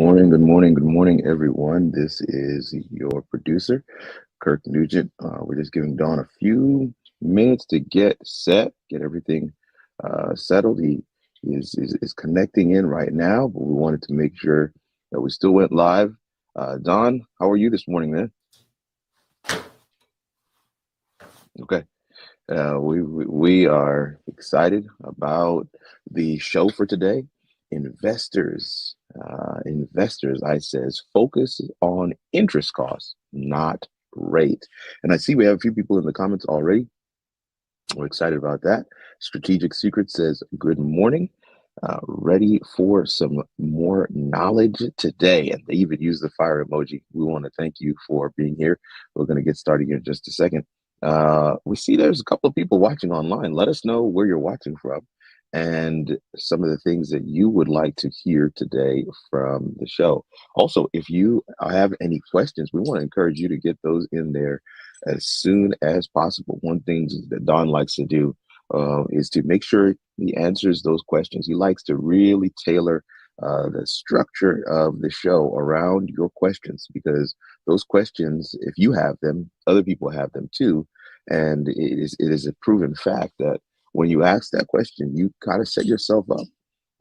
morning, good morning, good morning, everyone. This is your producer, Kirk Nugent. We're just giving Dawn a few minutes to get set, get everything settled. He is connecting in right now, but we wanted to make sure that we still went live. Don, how are you this morning, man? Okay. We are excited about the show for today. Investors, I says, focus on interest costs, not rate. And I see we have a few people in the comments already. We're excited about that. Strategic Secret says, good morning. Ready for some more knowledge today. And they even use the fire emoji. We want to thank you for being here. We're going to get started here in just a second. We see there's a couple of people watching online. Let us know where you're watching from and some of the things that you would like to hear today from the show. Also, if you have any questions, we want to encourage you to get those in there as soon as possible. One thing that Don likes to do is to make sure he answers those questions. He likes to really tailor the structure of the show around your questions, because those questions, if you have them, other people have them too. And it is a proven fact that when you ask that question, you kind of set yourself up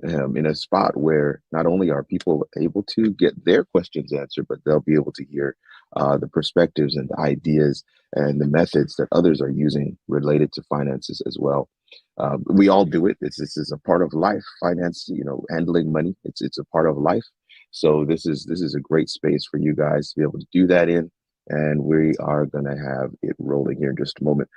in a spot where not only are people able to get their questions answered, but they'll be able to hear the perspectives and the ideas and the methods that others are using related to finances as well. We all do it. This is a part of life. Finance, handling money. It's a part of life. So this is a great space for you guys to be able to do that in, and we are going to have it rolling here in just a moment.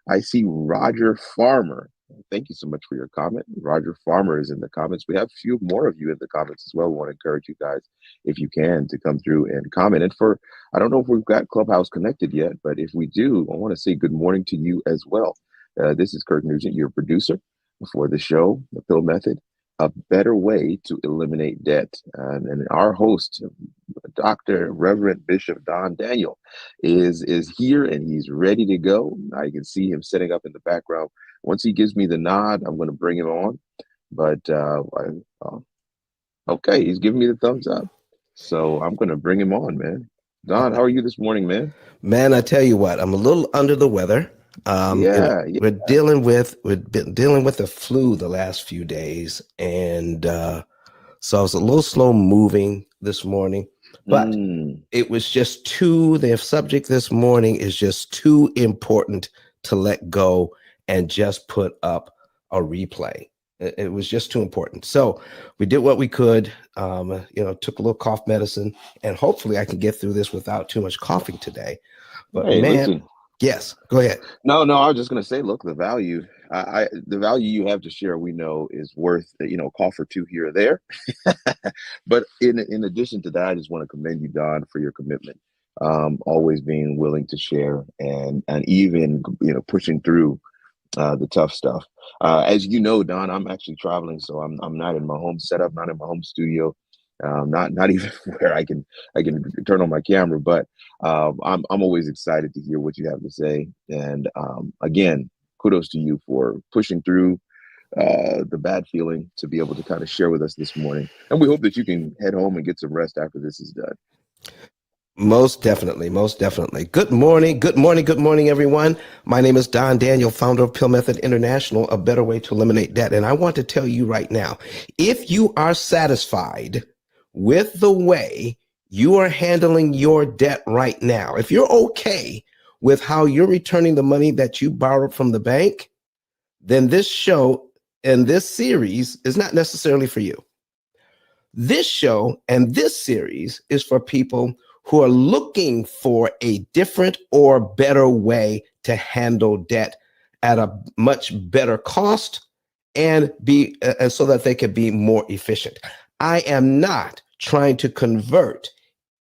I see Roger Farmer. Thank you so much for your comment. Roger Farmer is in the comments. We have a few more of you in the comments as well. We want to encourage you guys, if you can, to come through and comment. And I don't know if we've got Clubhouse connected yet, but if we do, I want to say good morning to you as well. This is Kirk Nugent, your producer for the show, The P.I.L.L Method, a better way to eliminate debt. And our host, Dr. Reverend Bishop Don Daniel, is here, and he's ready to go. I can see him setting up in the background. Once he gives me the nod, I'm going to bring him on. But okay, he's giving me the thumbs up, so I'm going to bring him on, man. Don, how are you this morning, man? Man, I tell you what, I'm a little under the weather. Yeah. We're dealing with the flu the last few days, and so I was a little slow moving this morning. But it was just the subject this morning is just too important to let go and just put up a replay. It was just too important. So we did what we could, took a little cough medicine, and hopefully I can get through this without too much coughing today. But hey, man, listen. Yes, go ahead. No, I was just going to say, look, the value you have to share, we know is worth, a cough or two here or there. But in addition to that, I just want to commend you, Don, for your commitment, always being willing to share and even, pushing through the tough stuff. As you know, Don, I'm actually traveling, so I'm not in my home setup, not in my home studio. Not even where I can turn on my camera, but I'm always excited to hear what you have to say. And again, kudos to you for pushing through the bad feeling to be able to kind of share with us this morning. And we hope that you can head home and get some rest after this is done. Most definitely. Good morning, everyone. My name is Don Daniel, founder of P.I.L.L Method International, a better way to eliminate debt. And I want to tell you right now, if you are satisfied with the way you are handling your debt right now, if you're okay with how you're returning the money that you borrowed from the bank, then this show and this series is not necessarily for you. This show and this series is for people who are looking for a different or better way to handle debt at a much better cost and so that they can be more efficient. I am not trying to convert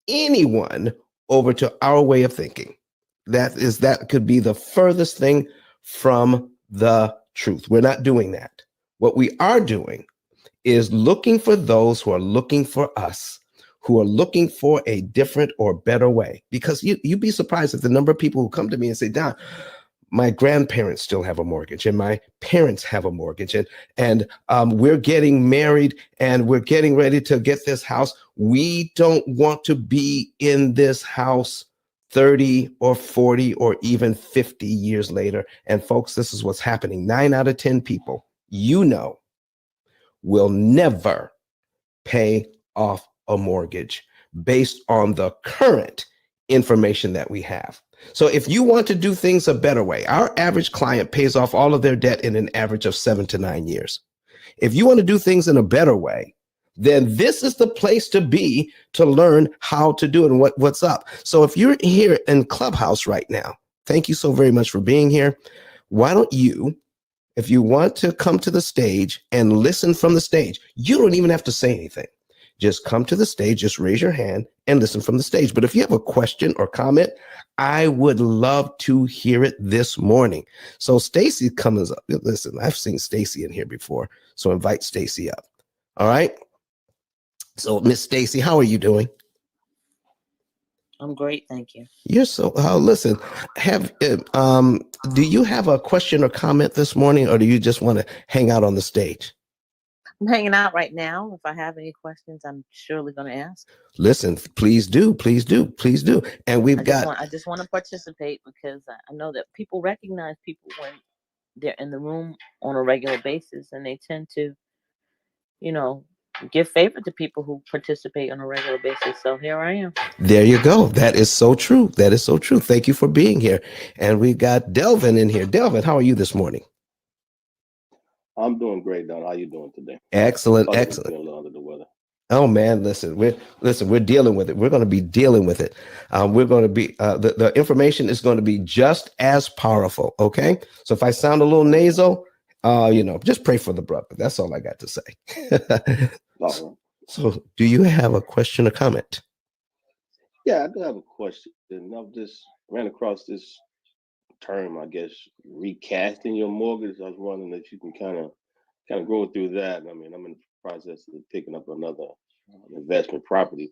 anyone over to our way of thinking. That could be the furthest thing from the truth. We're not doing that. What we are doing is looking for those who are looking for us, who are looking for a different or better way. Because you'd be surprised at the number of people who come to me and say, Don, my grandparents still have a mortgage, and my parents have a mortgage, and we're getting married, and we're getting ready to get this house. We don't want to be in this house 30 or 40 or even 50 years later. And folks, this is what's happening. 9 out of 10 people, will never pay off a mortgage based on the current information that we have. So if you want to do things a better way, our average client pays off all of their debt in an average of 7 to 9 years. If you want to do things in a better way, then this is the place to be to learn how to do it and what's up. So if you're here in Clubhouse right now, thank you so very much for being here. Why don't you, if you want to come to the stage and listen from the stage, you don't even have to say anything. Just come to the stage, just raise your hand and listen from the stage. But if you have a question or comment, I would love to hear it this morning. So Stacy comes up. Listen, I've seen Stacy in here before, so invite Stacy up. All right. So Miss Stacy, how are you doing? I'm great, thank you. You're so. Listen, do you have a question or comment this morning, or do you just want to hang out on the stage? I'm hanging out right now. If I have any questions, I'm surely going to ask. Listen, please do, please do, please do. And I just want to participate because I know that people recognize people when they're in the room on a regular basis, and they tend to, give favor to people who participate on a regular basis. So here I am. There you go. That is so true. That is so true. Thank you for being here. And we've got Delvin in here. Delvin, how are you this morning? I'm doing great, Don. How you doing today? Excellent, excellent. A little under the weather. Oh man, we're dealing with it. We're going to be dealing with it. We're going to be the information is going to be just as powerful. Okay, so if I sound a little nasal, just pray for the brother. That's all I got to say. So, do you have a question or comment? Yeah, I do have a question. I've just ran across this term, I guess, recasting your mortgage. I was wondering if you can kind of go through that. I mean, I'm in the process of picking up another investment property,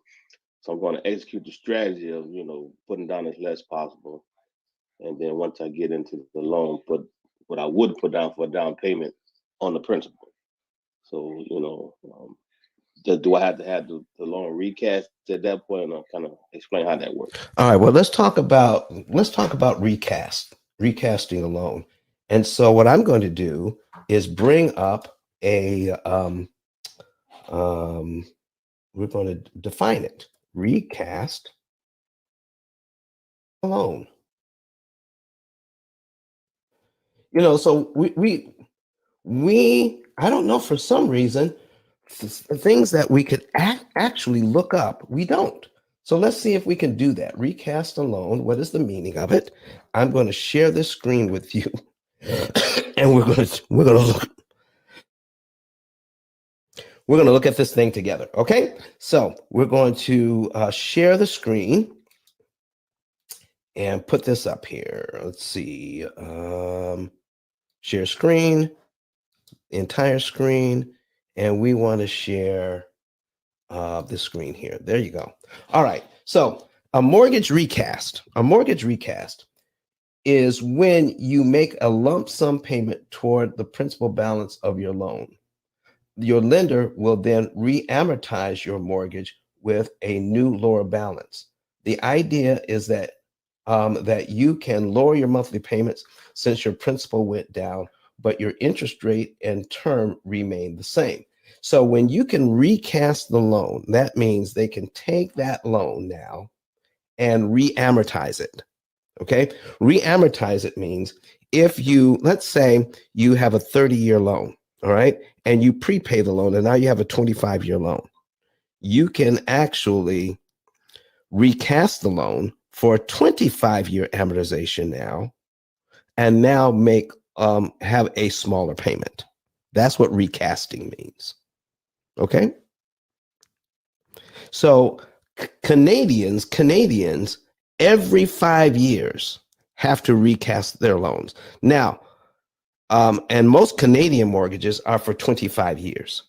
so I'm going to execute the strategy of putting down as less possible, and then once I get into the loan, put what I would put down for a down payment on the principal. So do I have to have the loan recast at that point, and I'll kind of explain how that works? All right. Well, let's talk about recasting a loan. And so, what I'm going to do is bring up we're going to define it. Recast a loan. So we I don't know, for some reason, things that we could actually look up, we don't. So let's see if we can do that. Recast a loan. What is the meaning of it? I'm going to share this screen with you, and we're going to look at this thing together. Okay. So we're going to share the screen and put this up here. Let's see. Share screen, entire screen, and we want to share the screen here. There you go. All right. So a mortgage recast is when you make a lump sum payment toward the principal balance of your loan. Your lender will then re-amortize your mortgage with a new lower balance. The idea is that you can lower your monthly payments since your principal went down, but your interest rate and term remain the same. So when you can recast the loan, that means they can take that loan now and re-amortize it. Okay. Re-amortize it means if let's say you have a 30-year loan, all right, and you prepay the loan and now you have a 25-year loan, you can actually recast the loan for a 25-year amortization now, and now have a smaller payment. That's what recasting means. Okay. So Canadians every 5 years have to recast their loans. Now, and most Canadian mortgages are for 25 years.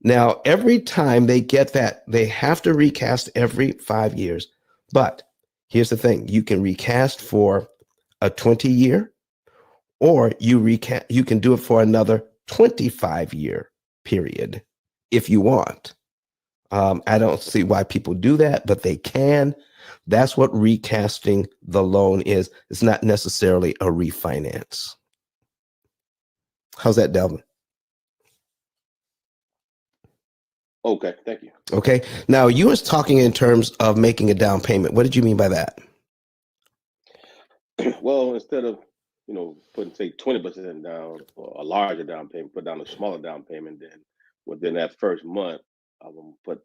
Now, every time they get that, they have to recast every 5 years. But here's the thing. You can recast for a 20-year, or you can do it for another 25-year period if you want. I don't see why people do that, but they can. That's what recasting the loan is. It's not necessarily a refinance. How's that, Delvin? Okay, thank you. Okay. Now, you was talking in terms of making a down payment. What did you mean by that? Well, instead of putting say 20% down or a larger down payment, put down a smaller down payment. Then within that first month, I will put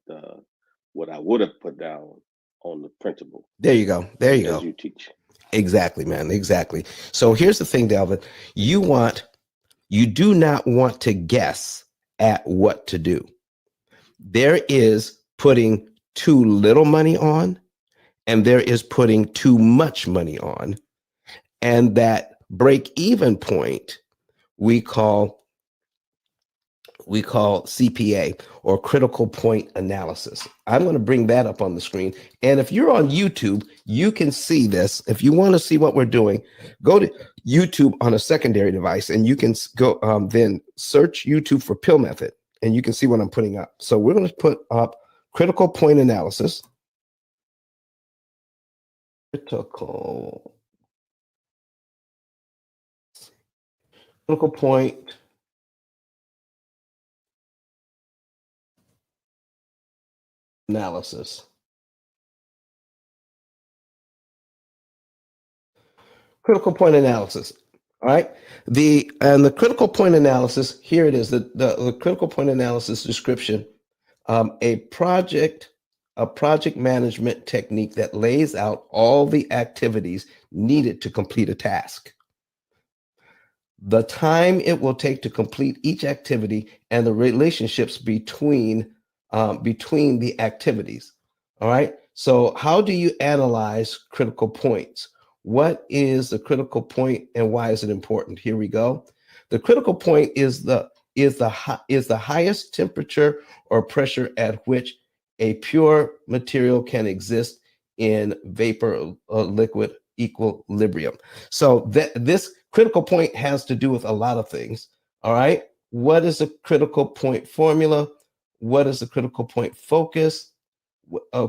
what I would have put down on the principal. There you go. There you as go. you teach. Exactly, man. Exactly. So here's the thing, Delvin. You do not want to guess at what to do. There is putting too little money on, and there is putting too much money on. And that break even point we call CPA, or critical point analysis. I'm going to bring that up on the screen. And if you're on YouTube, you can see this. If you want to see what we're doing, go to YouTube on a secondary device, and you can go then search YouTube for P.I.L.L method, and you can see what I'm putting up. So we're going to put up critical point analysis. Critical point analysis. Critical point analysis. All right. The critical point analysis, here it is, the critical point analysis description, a project management technique that lays out all the activities needed to complete a task, the time it will take to complete each activity, and the relationships between the activities. All right. So how do you analyze critical points? What is the critical point and why is it important? Here we go. The critical point is the highest temperature or pressure at which a pure material can exist in vapor liquid equilibrium. So this critical point has to do with a lot of things. All right. What is the critical point formula? What is the critical point focus?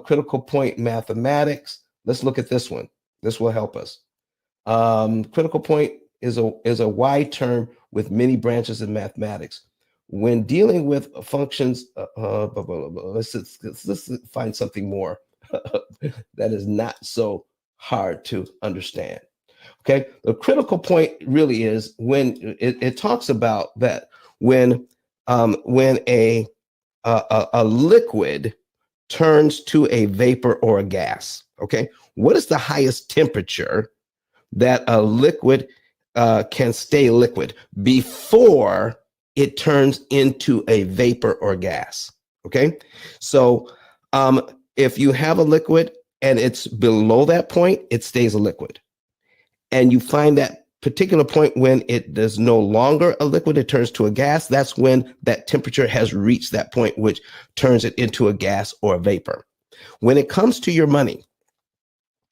Critical point mathematics. Let's look at this one. This will help us. Critical point is a wide term with many branches in mathematics. When dealing with functions, let's find something more that is not so hard to understand. Okay, the critical point really is when it talks about that when a liquid turns to a vapor or a gas. Okay, what is the highest temperature that a liquid can stay liquid before it turns into a vapor or gas? Okay, so if you have a liquid and it's below that point, it stays a liquid. And you find that particular point when it is no longer a liquid, it turns to a gas. That's when that temperature has reached that point, which turns it into a gas or a vapor. When it comes to your money,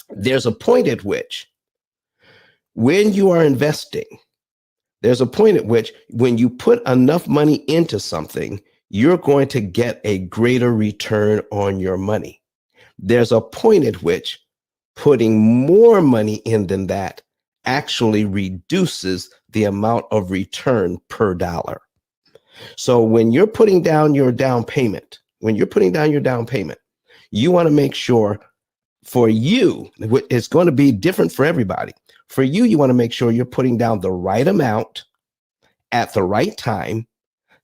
there's a point at which, when you are investing, there's a point at which when you put enough money into something, you're going to get a greater return on your money. There's a point at which putting more money in than that actually reduces the amount of return per dollar. So when you're putting down your down payment, you want to make sure, for you, it's going to be different for everybody. For you, you want to make sure you're putting down the right amount at the right time,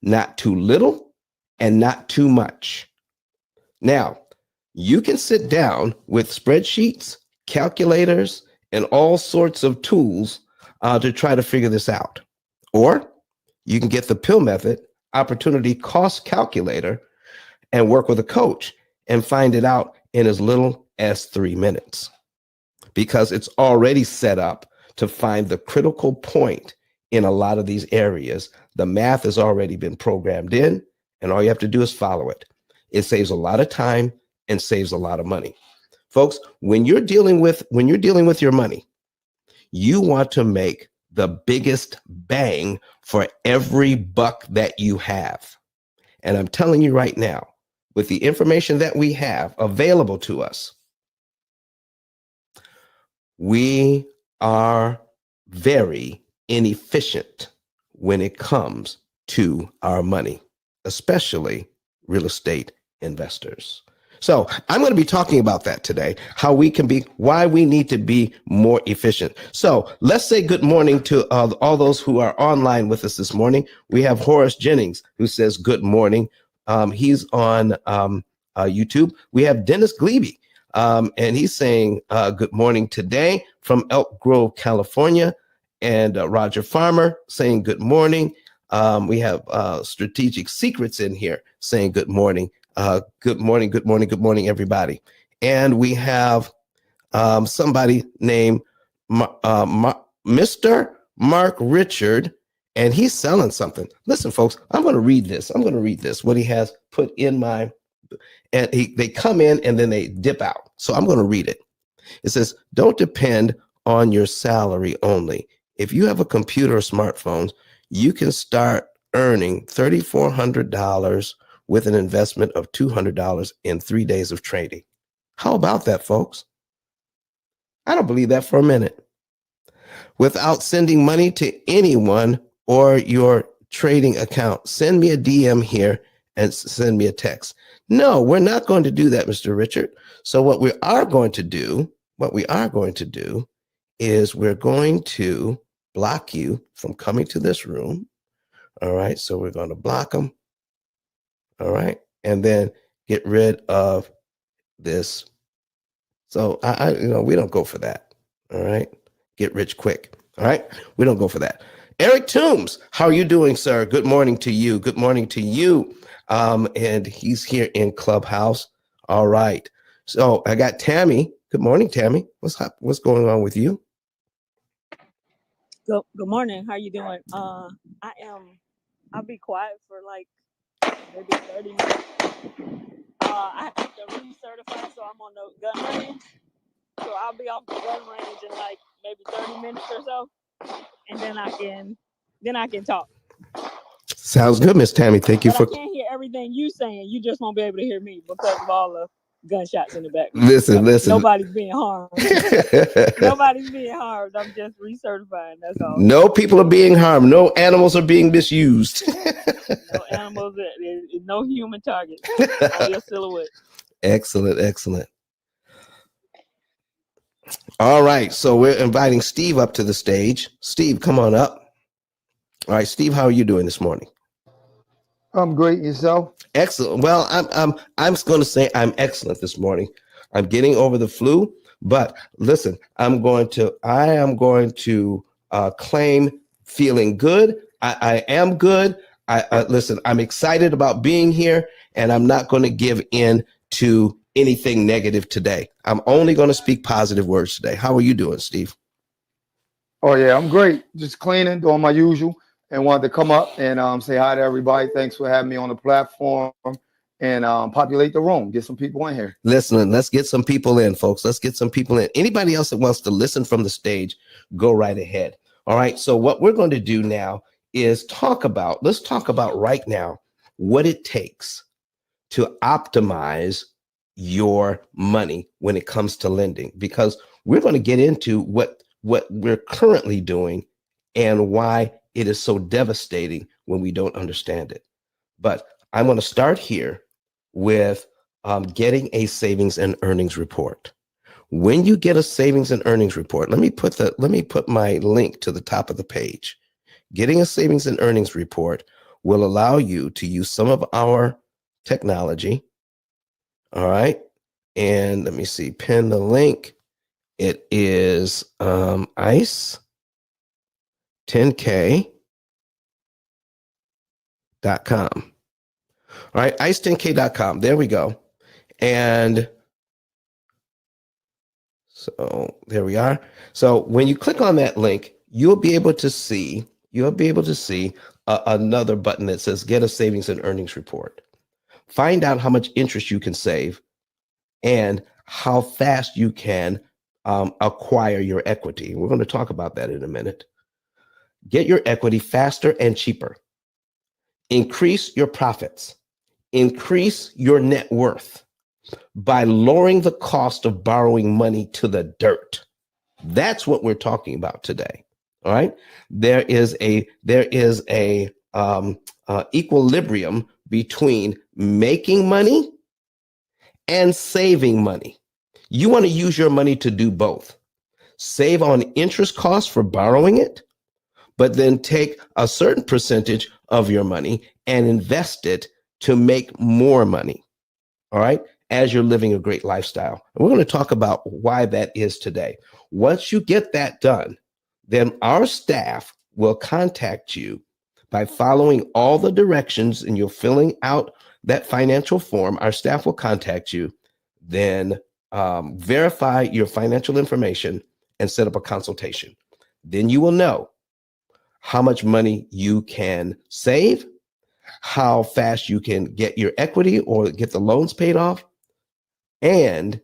not too little and not too much. Now, you can sit down with spreadsheets, calculators, and all sorts of tools to try to figure this out. Or you can get the P.I.L.L method, opportunity cost calculator, and work with a coach and find it out in as little as 3 minutes, because it's already set up to find the critical point in a lot of these areas. The math has already been programmed in, and all you have to do is follow it. It saves a lot of time and saves a lot of money. Folks, when you're dealing with your money, you want to make the biggest bang for every buck that you have. And I'm telling you right now, with the information that we have available to us, we are very inefficient when it comes to our money, especially real estate investors. So I'm going to be talking about that today, why we need to be more efficient. So let's say good morning to all those who are online with us this morning. We have Horace Jennings, who says good morning. He's on YouTube. We have Dennis Glebe, and he's saying good morning today from Elk Grove, California. And Roger Farmer saying good morning. We have Strategic Secrets in here saying good morning. Good morning, good morning, good morning, everybody. And we have somebody named Mr. Mark Richard, and he's selling something. Listen, folks, I'm going to read this. What he has put in my, and they come in and then they dip out. So I'm going to read it. It says, don't depend on your salary only. If you have a computer or smartphone, you can start earning $3,400 with an investment of $200 in 3 days of trading. How about that, folks? I don't believe that for a minute. Without sending money to anyone or your trading account, send me a DM here and send me a text. No, we're not going to do that, Mr. Richard. So what we are going to do is we're going to block you from coming to this room. All right. So we're going to block them. All right. And then get rid of this. So we don't go for that. All right. Get rich quick. All right. We don't go for that. Eric Toombs, how are you doing, sir? Good morning to you. Good morning to you. And he's here in Clubhouse. All right. So I got Tammy. Good morning, Tammy. What's up? What's going on with you? Good morning. How you doing? I'll be quiet for like maybe 30 minutes. I have to recertify, so I'm on the gun range. So I'll be off the gun range in like maybe 30 minutes or so, and then I can talk. Sounds good, Miss Tammy. Thank you but for. I can't hear everything you saying. You just won't be able to hear me because of all the gunshots in the back. Listen. Nobody's being harmed. Nobody's being harmed. I'm just recertifying. That's all. No people are being harmed. No animals are being misused. No animals. No human targets. Only a silhouette. Excellent. All right. So we're inviting Steve up to the stage. Steve, come on up. All right, Steve, how are you doing this morning? I'm great. Yourself? Excellent. Well, I'm going to say I'm excellent this morning. I'm getting over the flu, but listen, I am going to claim feeling good. I am good. Listen, I'm excited about being here, and I'm not going to give in to anything negative today. I'm only going to speak positive words today. How are you doing, Steve? Oh yeah, I'm great. Just cleaning, doing my usual, and wanted to come up and say hi to everybody. Thanks for having me on the platform and populate the room. Get some people in here. Listen, let's get some people in, folks. Let's get some people in. Anybody else that wants to listen from the stage, go right ahead. All right. So what we're going to do now is let's talk about right now what it takes to optimize your money when it comes to lending, because we're going to get into what we're currently doing and why it is so devastating when we don't understand it. But I'm going to start here with getting a savings and earnings report. When you get a savings and earnings report, let me put my link to the top of the page. Getting a savings and earnings report will allow you to use some of our technology. All right. And let me see, pin the link. It is ice10k.com. All right, ice10k.com. There we go. And so there we are. So when you click on that link, you'll be able to see another button that says get a savings and earnings report. Find out how much interest you can save and how fast you can acquire your equity. We're going to talk about that in a minute. get your equity faster and cheaper, increase your profits, increase your net worth by lowering the cost of borrowing money to the dirt. That's what we're talking about today. All right. There is a equilibrium between making money and saving money. You want to use your money to do both. Save on interest costs for borrowing it, but then take a certain percentage of your money and invest it to make more money. All right. As you're living a great lifestyle. And we're going to talk about why that is today. Once you get that done, then our staff will contact you by following all the directions, and you're filling out that financial form. Our staff will contact you, then verify your financial information and set up a consultation. Then you will know how much money you can save, how fast you can get your equity or get the loans paid off, and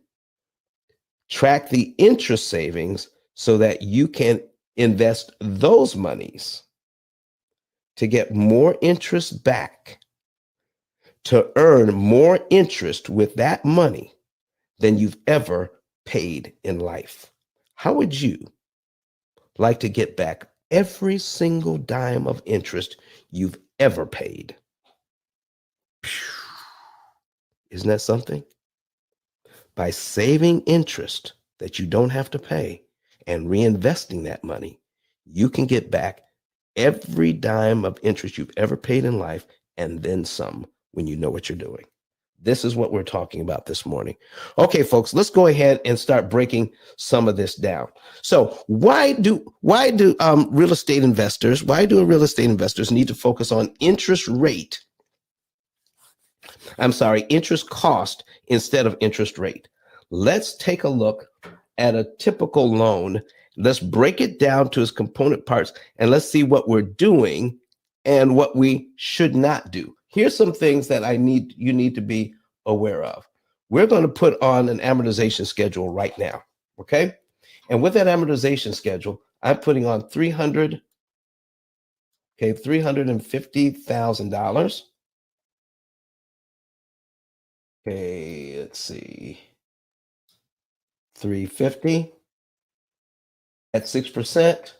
track the interest savings so that you can invest those monies to get more interest back, to earn more interest with that money than you've ever paid in life. How would you like to get back every single dime of interest you've ever paid? Isn't that something? By saving interest that you don't have to pay and reinvesting that money, you can get back every dime of interest you've ever paid in life and then some when you know what you're doing. This is what we're talking about this morning. Okay, folks, let's go ahead and start breaking some of this down. So why do real estate investors need to focus on interest cost instead of interest rate? Let's take a look at a typical loan. Let's break it down to its component parts and let's see what we're doing and what we should not do. Here's some things that you need to be aware of. We're going to put on an amortization schedule right now, okay? And with that amortization schedule, I'm putting on $350,000. Okay, let's see. 350 at 6%.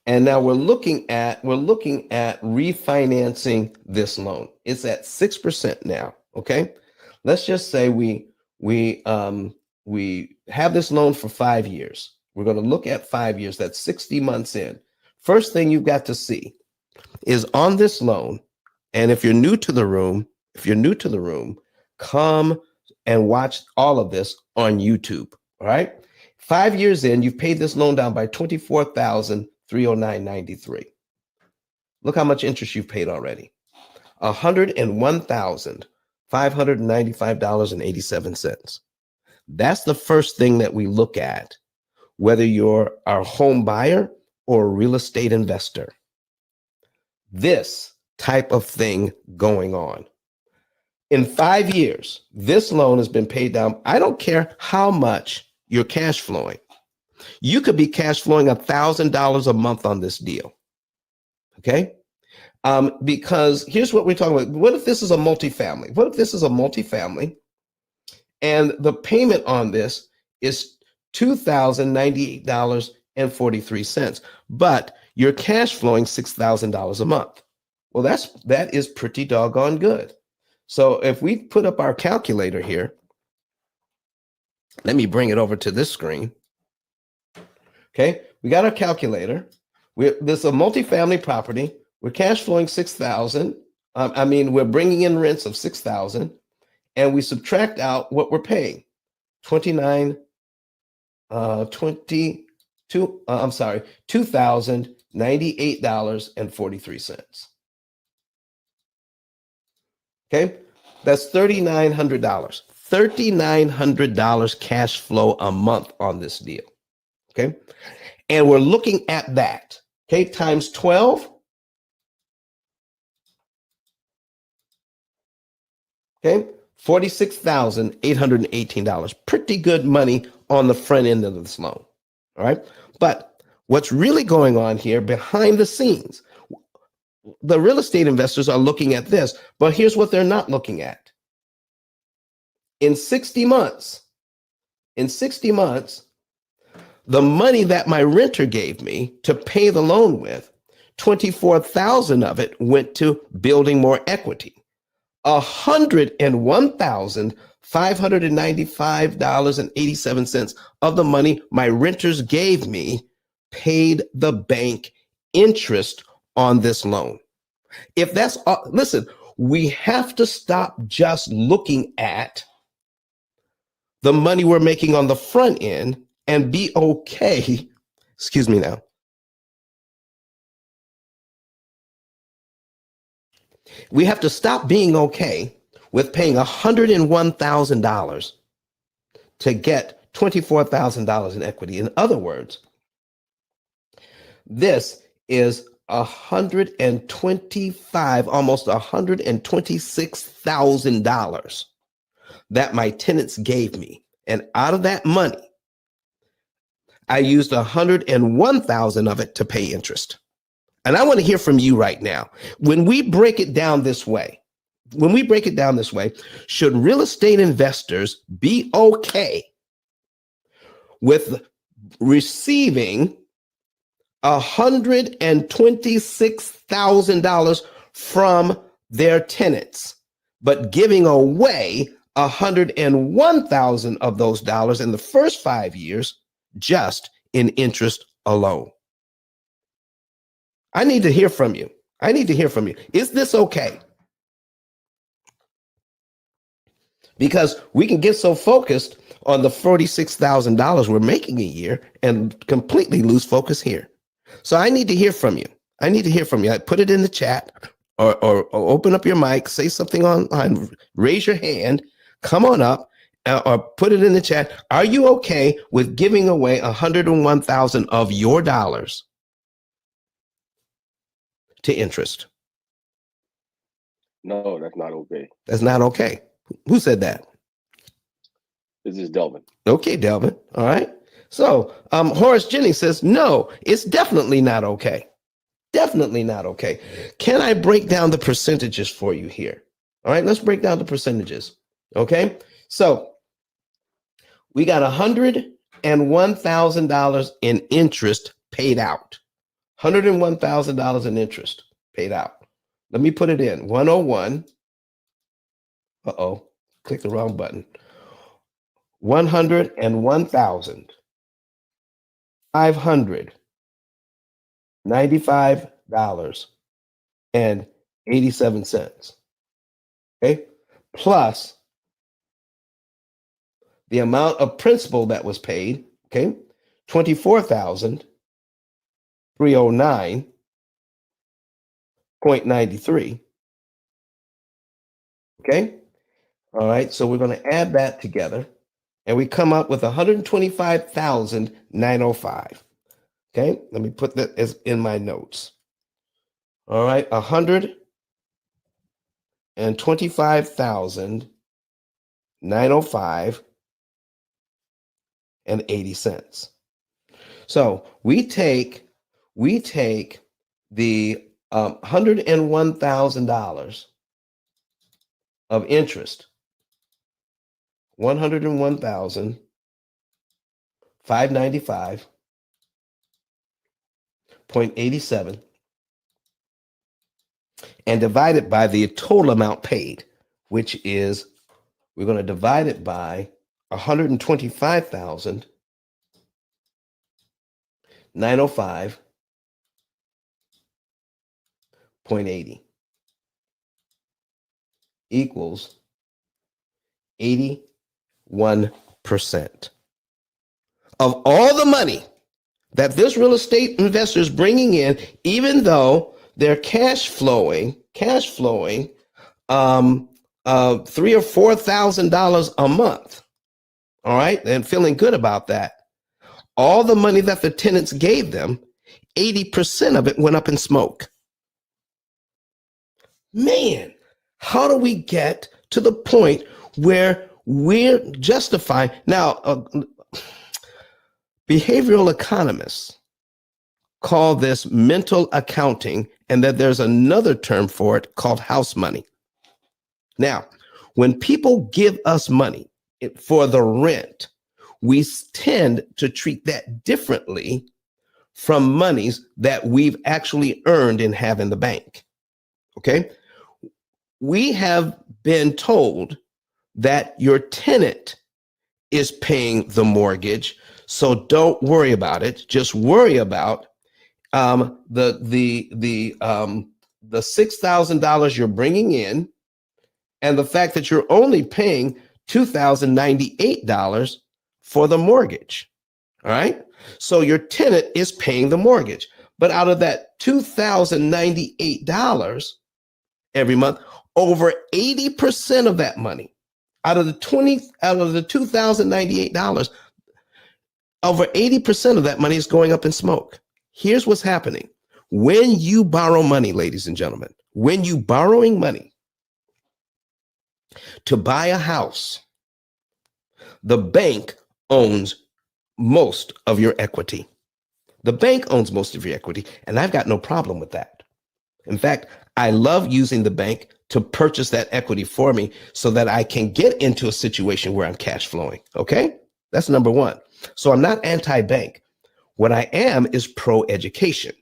And now we're looking at refinancing this loan. It's at 6% now. Okay. Let's just say we have this loan for 5 years. We're going to look at 5 years. That's 60 months in. First thing you've got to see is on this loan. And if you're new to the room, come and watch all of this on YouTube. All right. 5 years in, you've paid this loan down by $24,309.93. Look how much interest you've paid already. $101,595.87. That's the first thing that we look at, whether you're a home buyer or a real estate investor. This type of thing going on. In 5 years, this loan has been paid down. I don't care how much you're cash flowing. You could be cash flowing $1,000 a month on this deal. Okay. Because here's what we're talking about. What if this is a multifamily? And the payment on this is $2,098.43, but you're cash flowing $6,000 a month. Well, that is pretty doggone good. So if we put up our calculator here, let me bring it over to this screen. Okay, we got our calculator. This is a multifamily property. We're cash flowing $6,000. We're bringing in rents of $6,000, and we subtract out what we're paying, $2,098.43. Okay, that's $3,900. $3,900 cash flow a month on this deal. Okay, and we're looking at that. Okay, times 12. Okay, $46,818. Pretty good money on the front end of this loan. All right, but What's really going on here behind the scenes? The real estate investors are looking at this, but here's what they're not looking at. In 60 months, the money that my renter gave me to pay the loan with, 24,000 of it went to building more equity. $101,595.87 of the money my renters gave me paid the bank interest on this loan. If that's, listen, we have to stop just looking at the money we're making on the front end and be okay. Excuse me now. We have to stop being okay with paying $101,000 to get $24,000 in equity. In other words, this is $125, almost $126,000 that my tenants gave me. And out of that money, I used $101,000 of it to pay interest. And I want to hear from you right now. When we break it down this way, should real estate investors be okay with receiving $126,000 from their tenants, but giving away $101,000 of those dollars in the first 5 years just in interest alone? I need to hear from you. Is this okay? Because we can get so focused on the $46,000 we're making a year and completely lose focus here. So I need to hear from you. I put it in the chat or open up your mic, say something online, raise your hand, come on up, or put it in the chat. Are you okay with giving away $101,000 of your dollars to interest? No, that's not okay. That's not okay. Who said that? This is Delvin. Okay, Delvin. All right. So Horace Jennings says, no, it's definitely not okay. Definitely not okay. Can I break down the percentages for you here? All right, let's break down the percentages. Okay. So we got $101,000 in interest paid out. $101,000 in interest paid out. Let me put it in. 101. Click the wrong button. $101,595.87. Okay, plus the amount of principal that was paid. Okay, $24,309.93. Okay. All right. So we're going to add that together and we come up with $125,905. Okay. Let me put that as in my notes. All right. $125,905.80. So we take the $101,000 of interest, 101,595.87, and divide it by the total amount paid, which is, we're going to divide it by 125,905.80 equals 81% of all the money that this real estate investor is bringing in, even though they're cash flowing $3,000 or $4,000 a month. All right, and feeling good about that. All the money that the tenants gave them, 80% of it went up in smoke. Man, how do we get to the point where we're justifying? Now, behavioral economists call this mental accounting, and that there's another term for it called house money. Now, when people give us money for the rent, we tend to treat that differently from monies that we've actually earned and have in the bank. Okay? We have been told that your tenant is paying the mortgage, so don't worry about it. Just worry about the $6,000 you're bringing in, and the fact that you're only paying $2,098 for the mortgage. All right. So your tenant is paying the mortgage, but out of that $2,098 every month, over 80% of that money, out of the $2,098, over 80% of that money is going up in smoke. Here's what's happening. When you borrow money, ladies and gentlemen, when you borrowing money to buy a house, the bank owns most of your equity. The bank owns most of your equity, and I've got no problem with that. In fact, I love using the bank to purchase that equity for me so that I can get into a situation where I'm cash flowing. Okay? That's number one. So I'm not anti-bank. What I am is pro-education.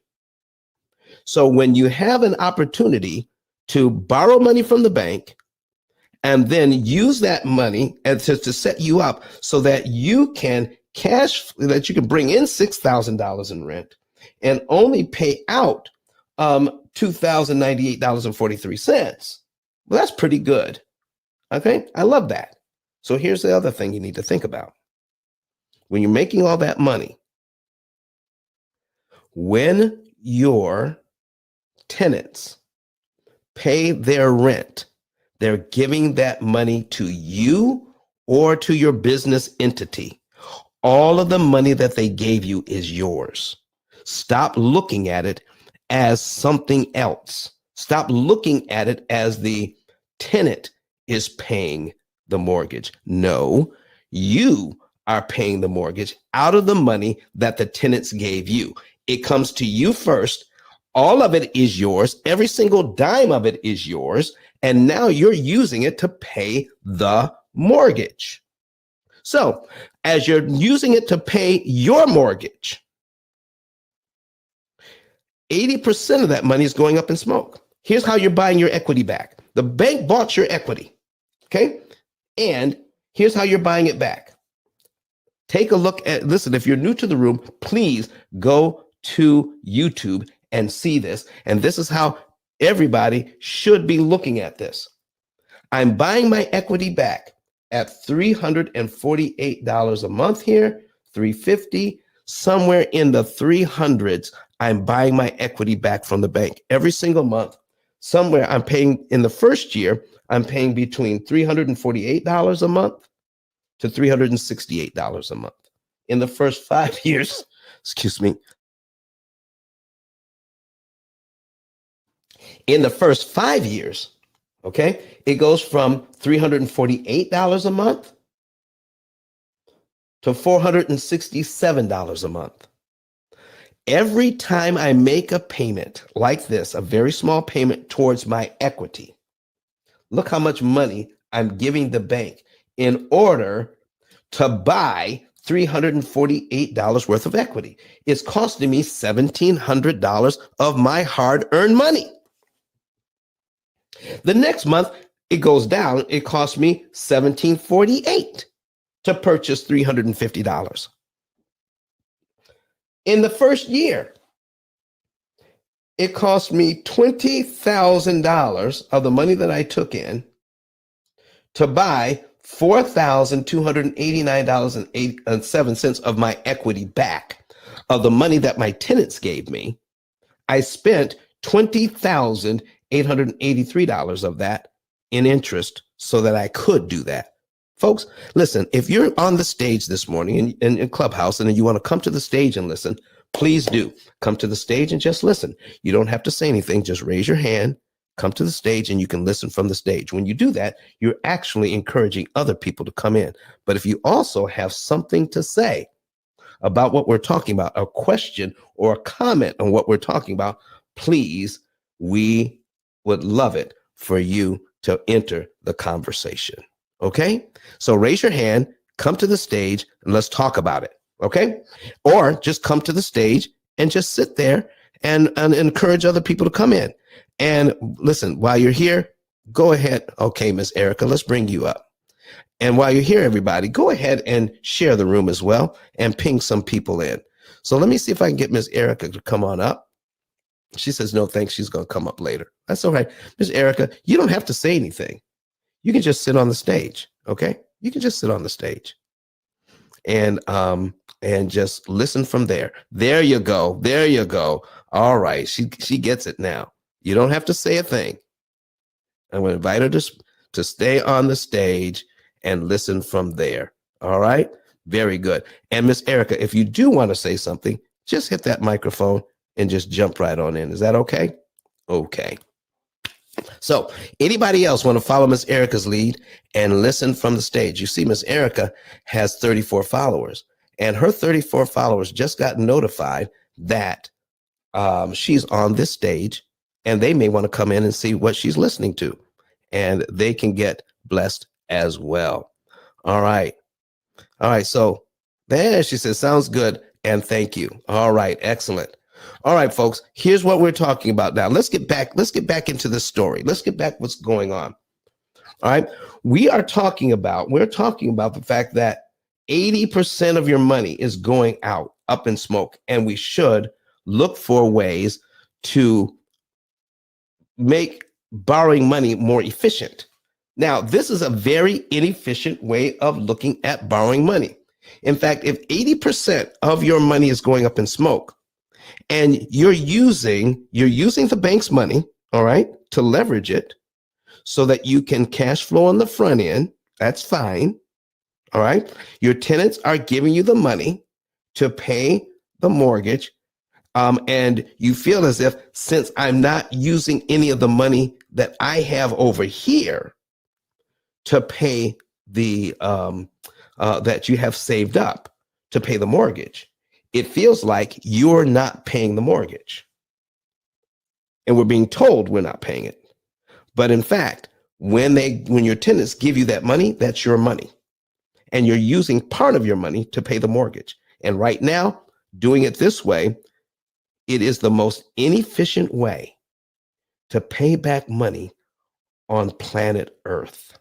So when you have an opportunity to borrow money from the bank and then use that money and to set you up so that you can that you can bring in $6,000 in rent and only pay out $2,098.43. Well, that's pretty good. Okay, I love that. So here's the other thing you need to think about. When you're making all that money, when your tenants pay their rent, they're giving that money to you or to your business entity. All of the money that they gave you is yours. Stop looking at it as something else. Stop looking at it as the tenant is paying the mortgage. No, you are paying the mortgage out of the money that the tenants gave you. It comes to you first. All of it is yours. Every single dime of it is yours. And now you're using it to pay the mortgage. So as you're using it to pay your mortgage, 80% of that money is going up in smoke. Here's how you're buying your equity back. The bank bought your equity, okay? And here's how you're buying it back. Take a look at, listen, if you're new to the room, please go to YouTube and see this. And this is how everybody should be looking at this. I'm buying my equity back at $348 a month here, $350, somewhere in the 300s. I'm buying my equity back from the bank every single month. Somewhere I'm paying in the first year, I'm paying between $348 a month to $368 a month. In the first 5 years, in the first 5 years, okay, it goes from $348 a month to $467 a month. Every time I make a payment like this, a very small payment towards my equity, look how much money I'm giving the bank in order to buy $348 worth of equity. It's costing me $1,700 of my hard-earned money. The next month, it goes down. It costs me $1,748 to purchase $350. In the first year, it cost me $20,000 of the money that I took in to buy $4,289.07 of my equity back. Of the money that my tenants gave me, I spent $20,883 of that in interest so that I could do that. Folks, listen, if you're on the stage this morning in Clubhouse and you want to come to the stage and listen, please do. Come to the stage and just listen. You don't have to say anything. Just raise your hand, come to the stage, and you can listen from the stage. When you do that, you're actually encouraging other people to come in. But if you also have something to say, about what we're talking about, a question or a comment on what we're talking about, please, we would love it for you to enter the conversation. Okay? So raise your hand, come to the stage, and let's talk about it. Okay? Or just come to the stage and just sit there and encourage other people to come in. And listen, while you're here, go ahead. Okay, Miss Erica, let's bring you up. And while you're here, everybody, go ahead and share the room as well and ping some people in. So let me see if I can get Miss Erica to come on up. She says, no, thanks. She's going to come up later. That's all right. Miss Erica, you don't have to say anything. You can just sit on the stage. Okay. You can just sit on the stage and just listen from there. There you go. There you go. All right. She gets it now. You don't have to say a thing. I'm going to invite her to stay on the stage and listen from there. All right. Very good. And Miss Erica, if you do want to say something, just hit that microphone and just jump right on in. Is that okay? Okay. So anybody else want to follow Miss Erica's lead and listen from the stage? You see, Miss Erica has 34 followers, and her 34 followers just got notified that she's on this stage, and they may want to come in and see what she's listening to, and they can get blessed as well. All right. All right. So there she says, sounds good. And thank you. All right. Excellent. All right, folks, here's what we're talking about now. Let's get back into the story. Let's get back what's going on. All right. We're talking about the fact that 80% of your money is going out up in smoke, and we should look for ways to make borrowing money more efficient. Now, this is a very inefficient way of looking at borrowing money. In fact, if 80% of your money is going up in smoke, and you're using the bank's money, all right, to leverage it so that you can cash flow on the front end, that's fine, all right? Your tenants are giving you the money to pay the mortgage, and you feel as if, since I'm not using any of the money that I have over here to pay the, that you have saved up to pay the mortgage, it feels like you're not paying the mortgage. And we're being told we're not paying it. But in fact, when your tenants give you that money, that's your money. And you're using part of your money to pay the mortgage. And right now, doing it this way, it is the most inefficient way to pay back money on planet Earth.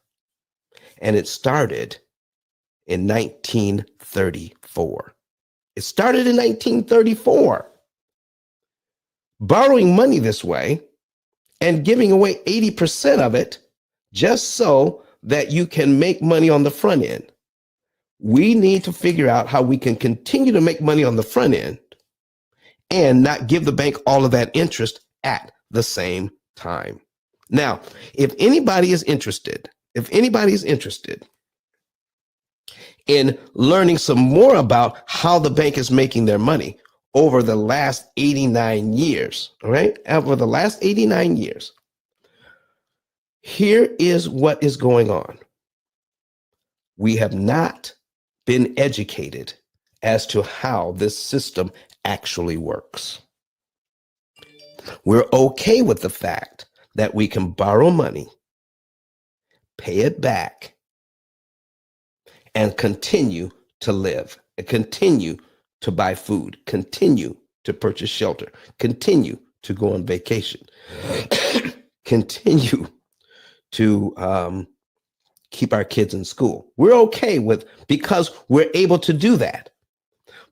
And it started in 1934. It started in 1934. Borrowing money this way and giving away 80% of it just so that you can make money on the front end. We need to figure out how we can continue to make money on the front end and not give the bank all of that interest at the same time. Now, if anybody is interested in learning some more about how the bank is making their money over the last 89 years, all right? Over the last 89 years, here is what is going on. We have not been educated as to how this system actually works. We're okay with the fact that we can borrow money, pay it back, and continue to live, and continue to buy food, continue to purchase shelter, continue to go on vacation, continue to keep our kids in school. We're okay with, because we're able to do that.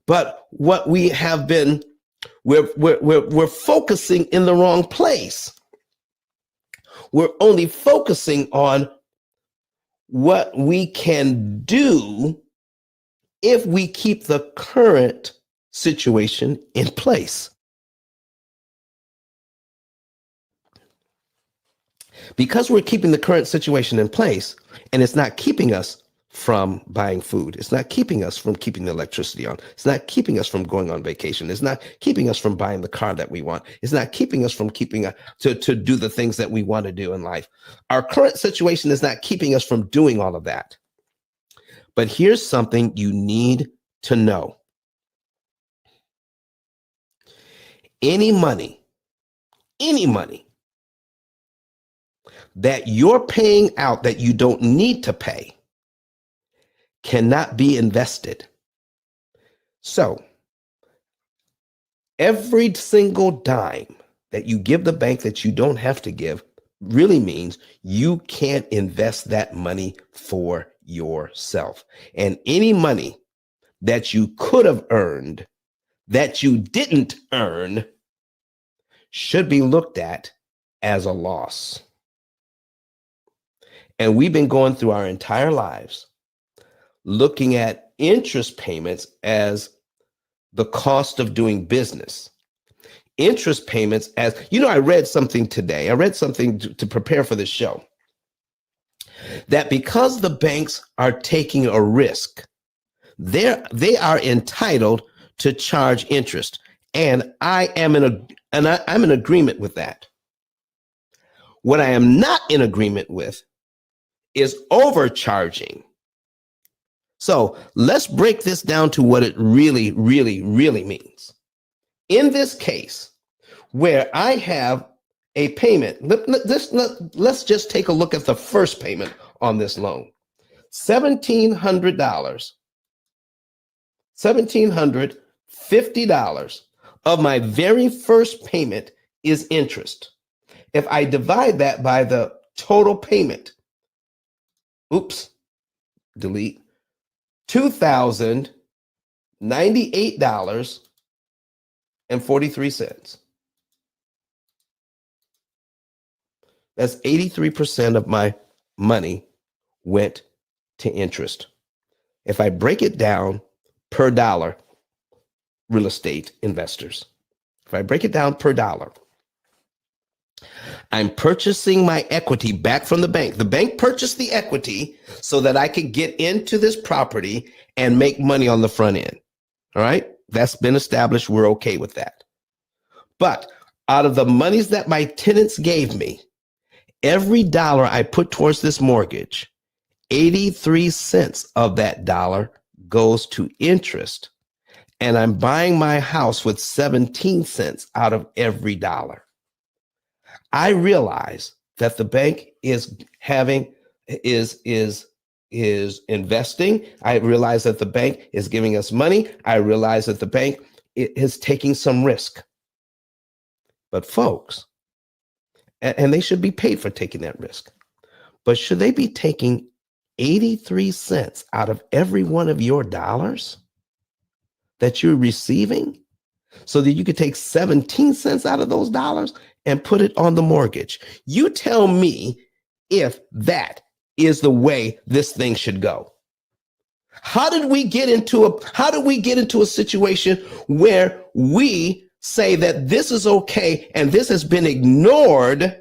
But what we have been, we're focusing in the wrong place. We're only focusing on what we can do if we keep the current situation in place. Because we're keeping the current situation in place, and it's not keeping us from buying food. It's not keeping us from keeping the electricity on. It's not keeping us from going on vacation. It's not keeping us from buying the car that we want. It's not keeping us from to do the things that we want to do in life. Our current situation is not keeping us from doing all of that. But here's something you need to know. any money that you're paying out that you don't need to pay cannot be invested. So every single dime that you give the bank that you don't have to give really means you can't invest that money for yourself. And any money that you could have earned that you didn't earn should be looked at as a loss. And we've been going through our entire lives looking at interest payments as the cost of doing business. Interest payments as, I read something today. I read something to prepare for this show, that because the banks are taking a risk, they are entitled to charge interest. And I'm in agreement with that. What I am not in agreement with is overcharging. So let's break this down to what it really, really, really means. In this case, where I have a payment, let's just take a look at the first payment on this loan. $1,700, $1,750 of my very first payment is interest. If I divide that by the total payment, delete, $2,098.43. That's 83% of my money went to interest. If I break it down per dollar, real estate investors, if I break it down per dollar, I'm purchasing my equity back from the bank. The bank purchased the equity so that I could get into this property and make money on the front end. All right. That's been established. We're okay with that. But out of the monies that my tenants gave me, every dollar I put towards this mortgage, 83 cents of that dollar goes to interest. And I'm buying my house with 17 cents out of every dollar. I realize that the bank is investing. I realize that the bank is giving us money. I realize that the bank is taking some risk. But folks, and they should be paid for taking that risk, but should they be taking 83 cents out of every one of your dollars that you're receiving so that you could take 17 cents out of those dollars and put it on the mortgage? You tell me if that is the way this thing should go. How did we get into a situation where we say that this is okay and this has been ignored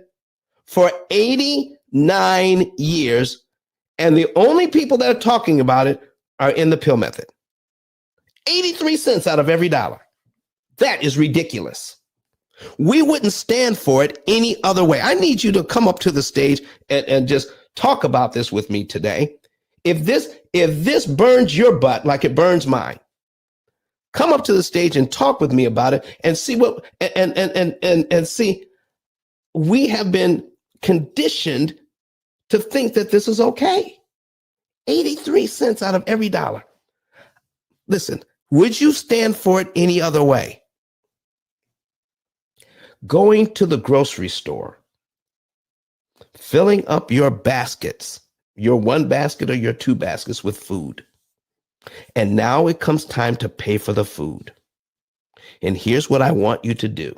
for 89 years, and the only people that are talking about it are in the P.I.L.L method? 83 cents out of every dollar. That is ridiculous. We wouldn't stand for it any other way. I need you to come up to the stage and just talk about this with me today. If this burns your butt like it burns mine, come up to the stage and talk with me about it and see what and see. We have been conditioned to think that this is okay. 83 cents out of every dollar. Listen, would you stand for it any other way? Going to the grocery store, filling up your baskets, your one basket or your two baskets with food. And now it comes time to pay for the food. And here's what I want you to do.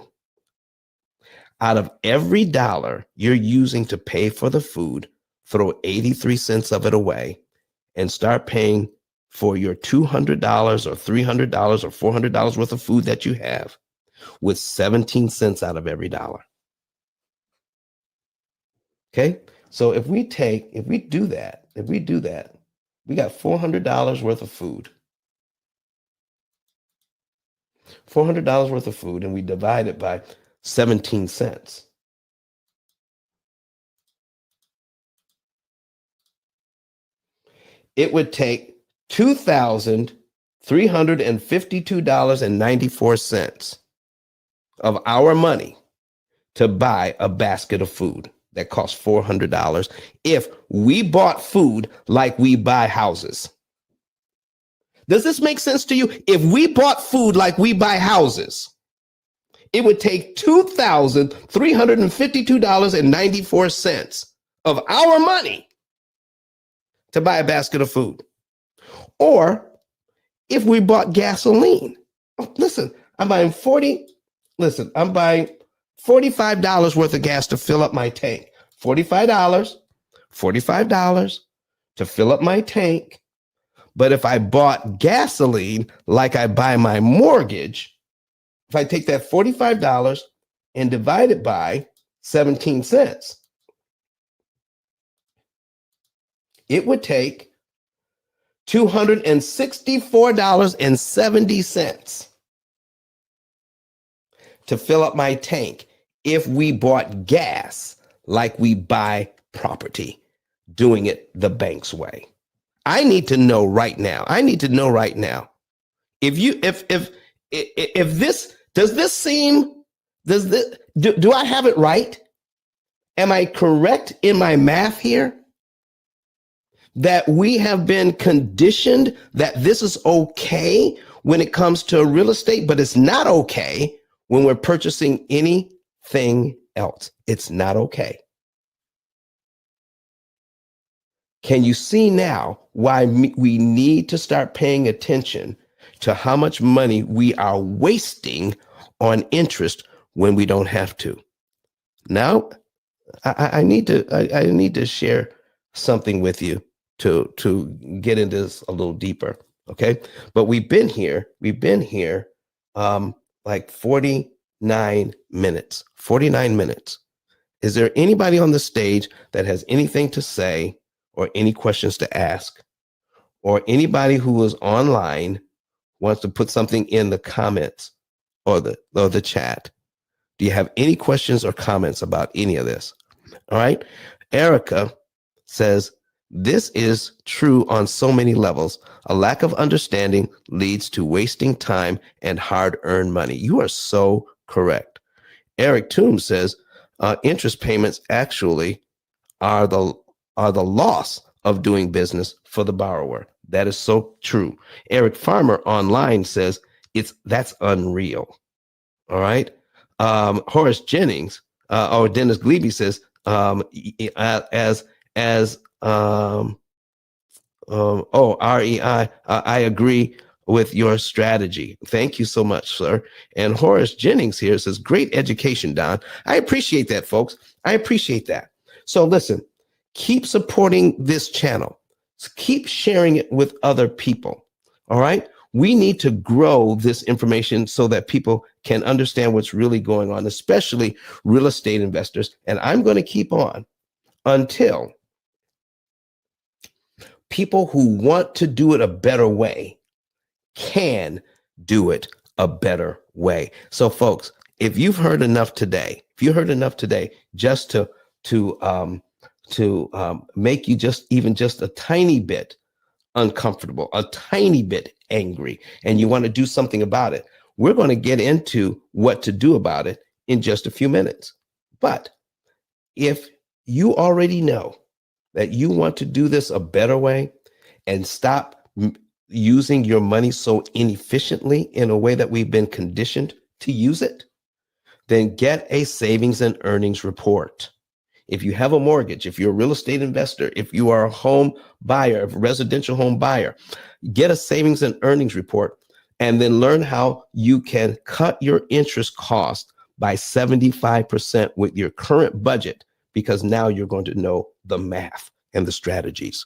Out of every dollar you're using to pay for the food, throw 83 cents of it away and start paying for your $200 or $300 or $400 worth of food that you have with 17 cents out of every dollar. Okay. So if we do that, we got $400 worth of food. $400 worth of food, and we divide it by 17 cents. It would take $2,352.94 of our money to buy a basket of food that costs $400 if we bought food like we buy houses? Does this make sense to you? If we bought food like we buy houses, it would take $2,352.94 of our money to buy a basket of food. Or if we bought gasoline, listen, I'm buying $45 worth of gas to fill up my tank. $45 to fill up my tank. But if I bought gasoline like I buy my mortgage, if I take that $45 and divide it by 17 cents, it would take $264.70 to fill up my tank if we bought gas like we buy property, doing it the bank's way. I need to know right now. Do I have it right? Am I correct in my math here? That we have been conditioned that this is okay when it comes to real estate, but it's not okay when we're purchasing anything else. It's not okay. Can you see now why we need to start paying attention to how much money we are wasting on interest when we don't have to? Now, I need to share something with you to get into this a little deeper, okay? But we've been here like 49 minutes. 49 minutes. Is there anybody on the stage that has anything to say or any questions to ask, or anybody who is online wants to put something in the comments or the chat? Do you have any questions or comments about any of this? All right. Erica says, this is true on so many levels. A lack of understanding leads to wasting time and hard-earned money. You are so correct. Eric Toombs says, interest payments actually are the loss of doing business for the borrower. That is so true. Eric Farmer online says that's unreal. All right. Horace Jennings or Dennis Glebe says, REI, I agree with your strategy. Thank you so much, sir. And Horace Jennings here says, great education, Don. I appreciate that, folks. I appreciate that. So listen, keep supporting this channel. Keep sharing it with other people. All right. We need to grow this information so that people can understand what's really going on, especially real estate investors. And I'm going to keep on until people who want to do it a better way can do it a better way. So folks, if you've heard enough today, just to make you just a tiny bit uncomfortable, a tiny bit angry, and you want to do something about it, we're going to get into what to do about it in just a few minutes. But if you already know that you want to do this a better way and stop using your money so inefficiently in a way that we've been conditioned to use it, then get a savings and earnings report. If you have a mortgage, if you're a real estate investor, if you are a home buyer, a residential home buyer, get a savings and earnings report and then learn how you can cut your interest cost by 75% with your current budget, because now you're going to know the math and the strategies.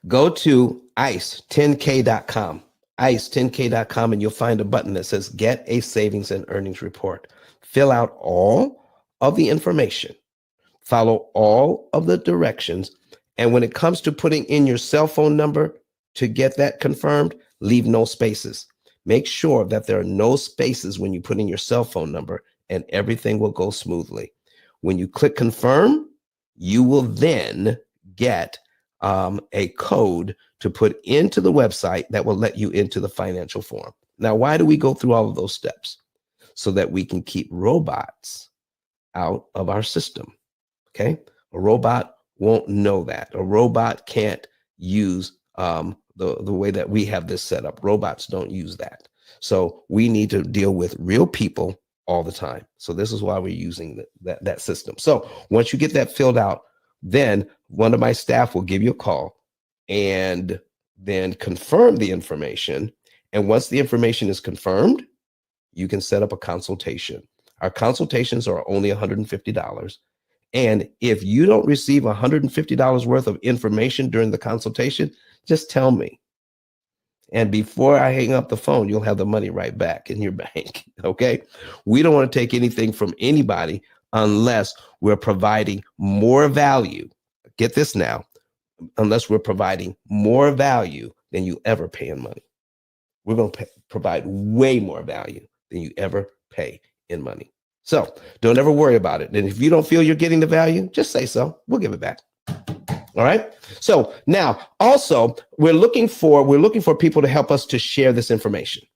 Go to ice10k.com, ice10k.com, and you'll find a button that says get a savings and earnings report. Fill out all of the information, follow all of the directions, and when it comes to putting in your cell phone number to get that confirmed, leave no spaces. Make sure that there are no spaces when you put in your cell phone number, and everything will go smoothly. When you click confirm, you will then get a code to put into the website that will let you into the financial form. Now, why do we go through all of those steps? So that we can keep robots out of our system. Okay. A robot won't know that. A robot can't use the way that we have this set up. Robots don't use that. So we need to deal with real people all the time. So this is why we're using that system. So once you get that filled out, then one of my staff will give you a call and then confirm the information. And once the information is confirmed, you can set up a consultation. Our consultations are only $150. And if you don't receive $150 worth of information during the consultation, just tell me. And before I hang up the phone, you'll have the money right back in your bank. Okay. We don't want to take anything from anybody unless we're providing more value. Get this now, unless we're providing more value than you ever pay in money. We're going to provide way more value than you ever pay in money. So don't ever worry about it. And if you don't feel you're getting the value, just say so. We'll give it back. All right. So now also we're looking for people to help us to share this information.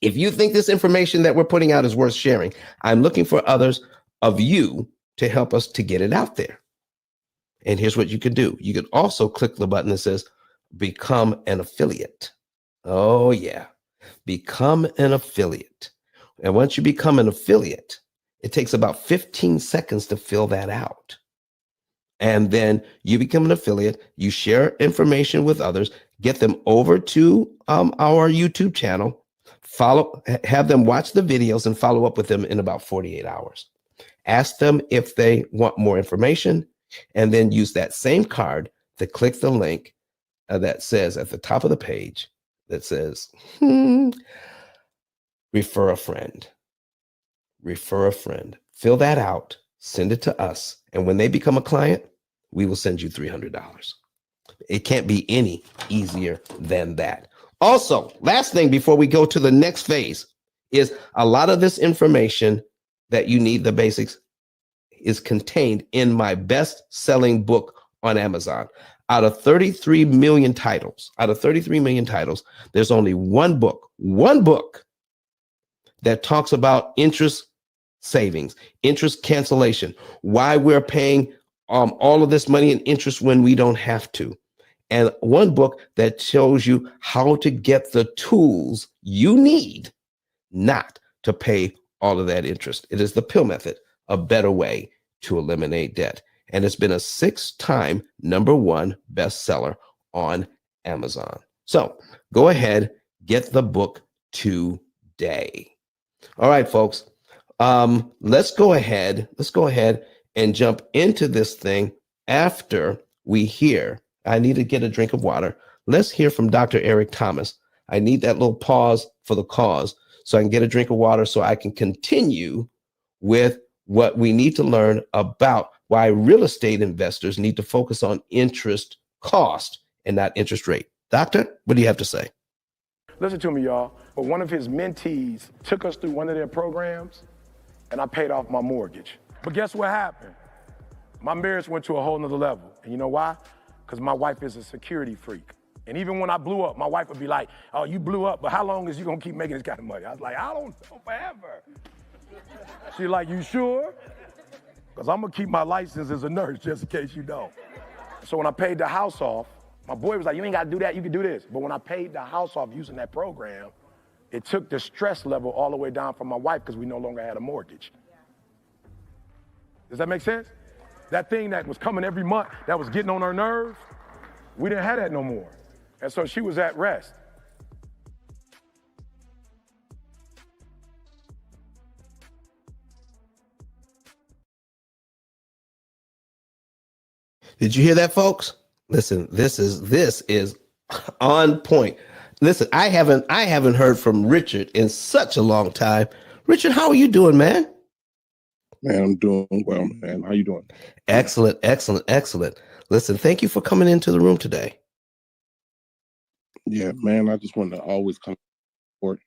If you think this information that we're putting out is worth sharing, I'm looking for others of you to help us to get it out there. And here's what you can do. You can also click the button that says become an affiliate. Oh yeah. Become an affiliate. And once you become an affiliate, it takes about 15 seconds to fill that out. And then you become an affiliate, you share information with others, get them over to our YouTube channel, have them watch the videos and follow up with them in about 48 hours. Ask them if they want more information, and then use that same card to click the link that says at the top of the page that says, refer a friend. Refer a friend. Fill that out, send it to us. And when they become a client, we will send you $300. It can't be any easier than that. Also, last thing before we go to the next phase is a lot of this information that you need, the basics, is contained in my best-selling book on Amazon. Out of 33 million titles, there's only one book that talks about interest savings, interest cancellation, why we're paying all of this money in interest when we don't have to. And one book that shows you how to get the tools you need not to pay all of that interest. It is the P.I.L.L method, a better way to eliminate debt. And it's been a 6-time #1 bestseller on Amazon. So go ahead, get the book today. All right, folks. Let's go ahead and jump into this thing after we hear. I need to get a drink of water. Let's hear from Dr. Eric Thomas. I need that little pause for the cause so I can get a drink of water so I can continue with what we need to learn about why real estate investors need to focus on interest cost and not interest rate. Doctor, what do you have to say? Listen to me, y'all. But one of his mentees took us through one of their programs, and I paid off my mortgage. But guess what happened? My marriage went to a whole nother level. And you know why? Because my wife is a security freak. And even when I blew up, my wife would be like, oh, you blew up, but how long is you gonna keep making this kind of money? I was like, I don't know, forever. She's like, you sure? Because I'm gonna keep my license as a nurse just in case you don't. So when I paid the house off, my boy was like, you ain't gotta do that, you can do this. But when I paid the house off using that program, it took the stress level all the way down for my wife because we no longer had a mortgage. Does that make sense? That thing that was coming every month, that was getting on her nerves, we didn't have that no more. And so she was at rest. Did you hear that, folks? Listen, this is on point. Listen, I haven't heard from Richard in such a long time. Richard, how are you doing, man? Man, I'm doing well, man. How you doing? Excellent, excellent, excellent. Listen, thank you for coming into the room today. Yeah, man, I just wanted to always come support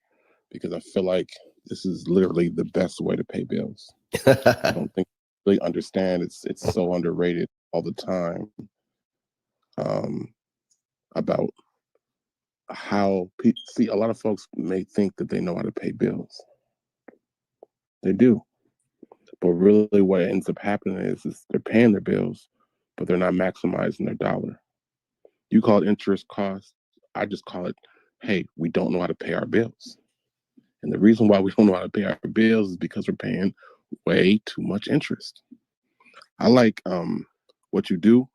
because I feel like this is literally the best way to pay bills. I don't think I really understand. It's so underrated all the time about see, a lot of folks may think that they know how to pay bills. They do. But really what ends up happening is they're paying their bills, but they're not maximizing their dollar. You call it interest cost. I just call it, hey, we don't know how to pay our bills. And the reason why we don't know how to pay our bills is because we're paying way too much interest. I like what you do,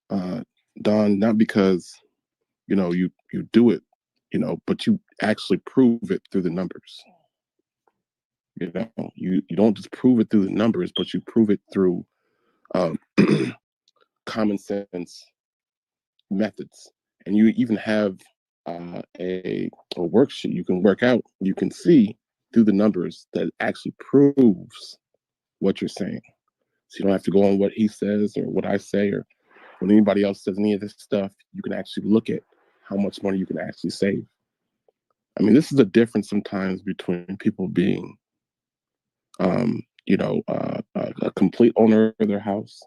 Don, not because, you do it, but you actually prove it through the numbers. You don't just prove it through the numbers, but you prove it through common sense methods. And you even have a worksheet you can work out. You can see through the numbers that actually proves what you're saying. So you don't have to go on what he says or what I say or when anybody else says any of this stuff. You can actually look at how much money you can actually save. I mean, this is the difference sometimes between people being, a complete owner of their house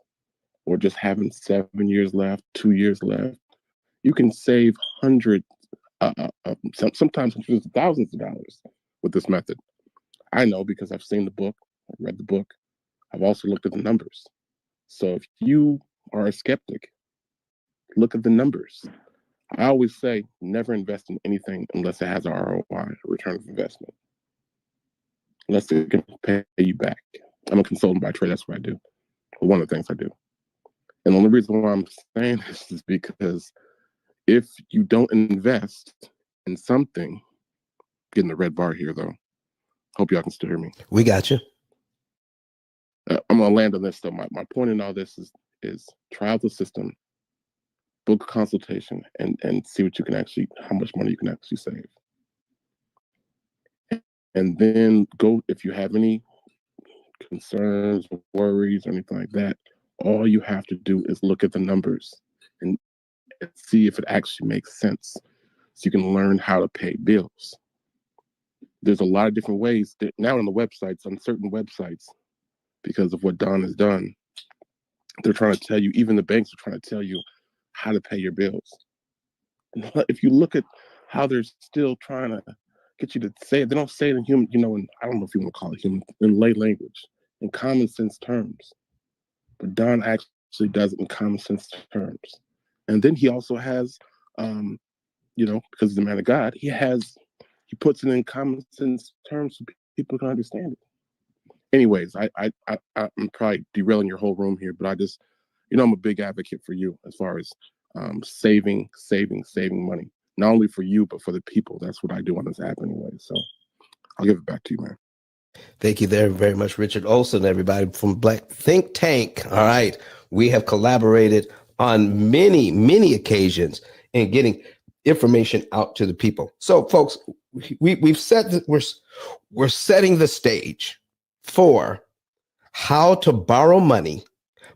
or just having 7 years left, 2 years left. You can save hundreds, sometimes hundreds of thousands of dollars with this method. I know because I've seen the book, I've read the book. I've also looked at the numbers. So if you are a skeptic, look at the numbers. I always say never invest in anything unless it has an ROI, return of investment. Unless it can pay you back. I'm a consultant by trade, that's what I do. One of the things I do. And the only reason why I'm saying this is because if you don't invest in something, getting the red bar here though. Hope y'all can still hear me. We got you. I'm gonna land on this though. My point in all this is try out the system, book a consultation, and see what you can actually, how much money you can actually save. And then go, if you have any concerns, worries, or anything like that, all you have to do is look at the numbers and see if it actually makes sense. So you can learn how to pay bills. There's a lot of different ways that now on the websites, on certain websites, because of what Don has done, they're trying to tell you, even the banks are trying to tell you how to pay your bills. And if you look at how they're still trying to get you to say it, they don't say it in human, and I don't know if you want to call it human, in lay language, in common sense terms. But Don actually does it in common sense terms. And then he also has, because he's a man of God, he puts it in common sense terms so people can understand it. Anyways, I'm probably derailing your whole room here, but I just, I'm a big advocate for you as far as saving money, not only for you, but for the people. That's what I do on this app anyway. So I'll give it back to you, man. Thank you very much, Richard Olson, everybody from Black Think Tank. All right. We have collaborated on many occasions in getting information out to the people. So folks, we've said that we're setting the stage for how to borrow money,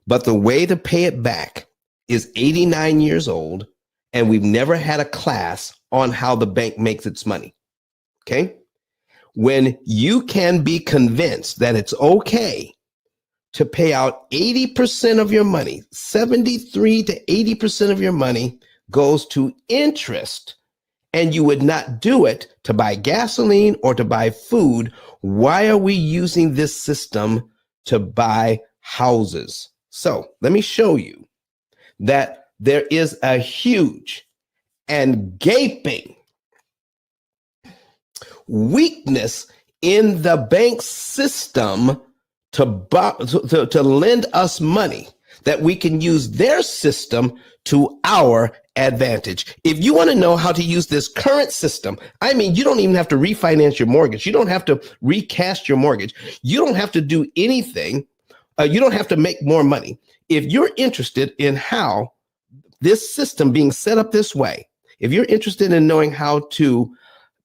but the way to pay it back is 89 years old, and we've never had a class on how the bank makes its money. Okay? When you can be convinced that it's okay to pay out 80% of your money, 73 to 80% of your money goes to interest, and you would not do it to buy gasoline or to buy food, why are we using this system to buy houses? So let me show you that there is a huge and gaping weakness in the bank system to lend us money, that we can use their system to our advantage. If you want to know how to use this current system, you don't even have to refinance your mortgage. You don't have to recast your mortgage. You don't have to do anything. You don't have to make more money. If you're interested in how this system being set up this way, if you're interested in knowing how to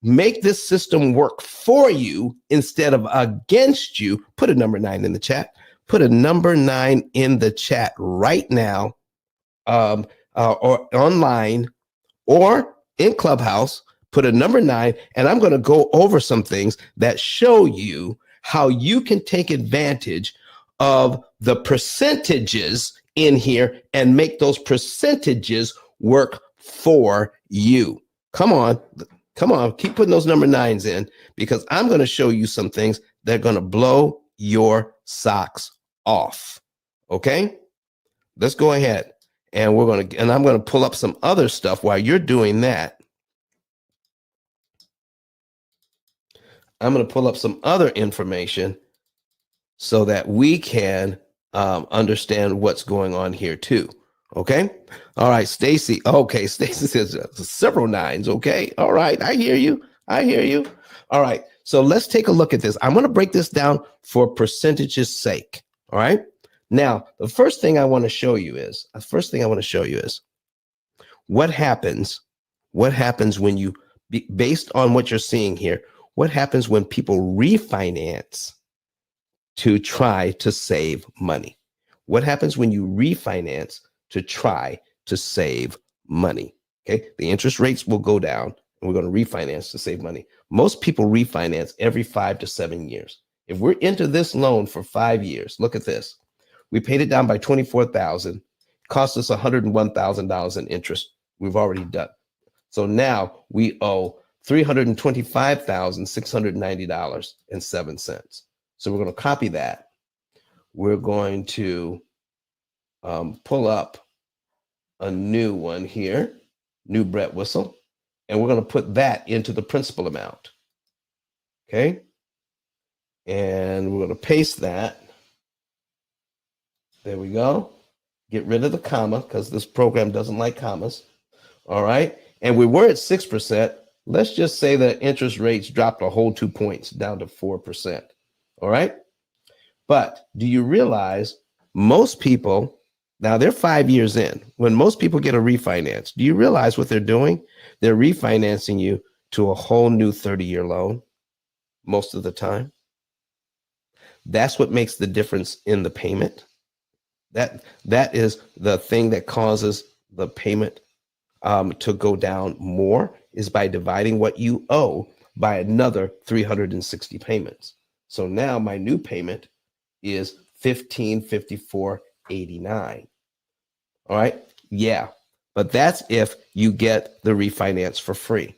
make this system work for you instead of against you, put a number 9 in the chat. Put a number 9 in the chat right now, or online or in Clubhouse. Put a number 9, and I'm going to go over some things that show you how you can take advantage of the percentages in here and make those percentages work for you. Come on. Come on. Keep putting those number 9s in, because I'm going to show you some things that are going to blow your socks off. Okay? Let's go ahead, and I'm going to pull up some other stuff while you're doing that. I'm going to pull up some other information so that we can understand what's going on here too. Okay. All right, Stacy. Okay, Stacy says several 9s. Okay. All right. I hear you. I hear you. All right. So let's take a look at this. I'm going to break this down for percentage's sake. All right. Now, the first thing I want to show you is what happens when you, based on what you're seeing here, what happens when people refinance to try to save money? What happens when you refinance to try to save money? Okay, the interest rates will go down, and we're going to refinance to save money. Most people refinance every 5 to 7 years. If we're into this loan for 5 years, look at this. We paid it down by $24,000. Cost us $101,000 in interest. We've already done. So now we owe $325,690.07. So we're going to copy that. We're going to pull up a new one here, new Brett Whistle, and we're going to put that into the principal amount. Okay. And we're going to paste that. There we go. Get rid of the comma, because this program doesn't like commas. All right. And we were at 6%. Let's just say that interest rates dropped a whole 2 points down to 4%. All right. But do you realize most people, now they're 5 years in, when most people get a refinance, do you realize what they're doing? They're refinancing you to a whole new 30-year loan most of the time. That's what makes the difference in the payment. That is the thing that causes the payment to go down more, is by dividing what you owe by another 360 payments. So now my new payment is $1,554.89. All right. Yeah. But that's if you get the refinance for free.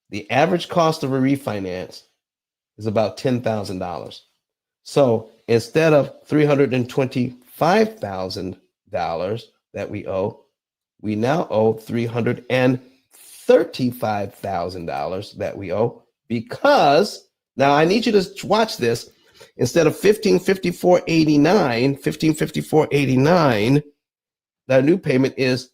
The average cost of a refinance is about $10,000. So instead of $325,000 that we owe, we now owe $335,000 that we owe, because now I need you to watch this. Instead of $1,554.89, the new payment is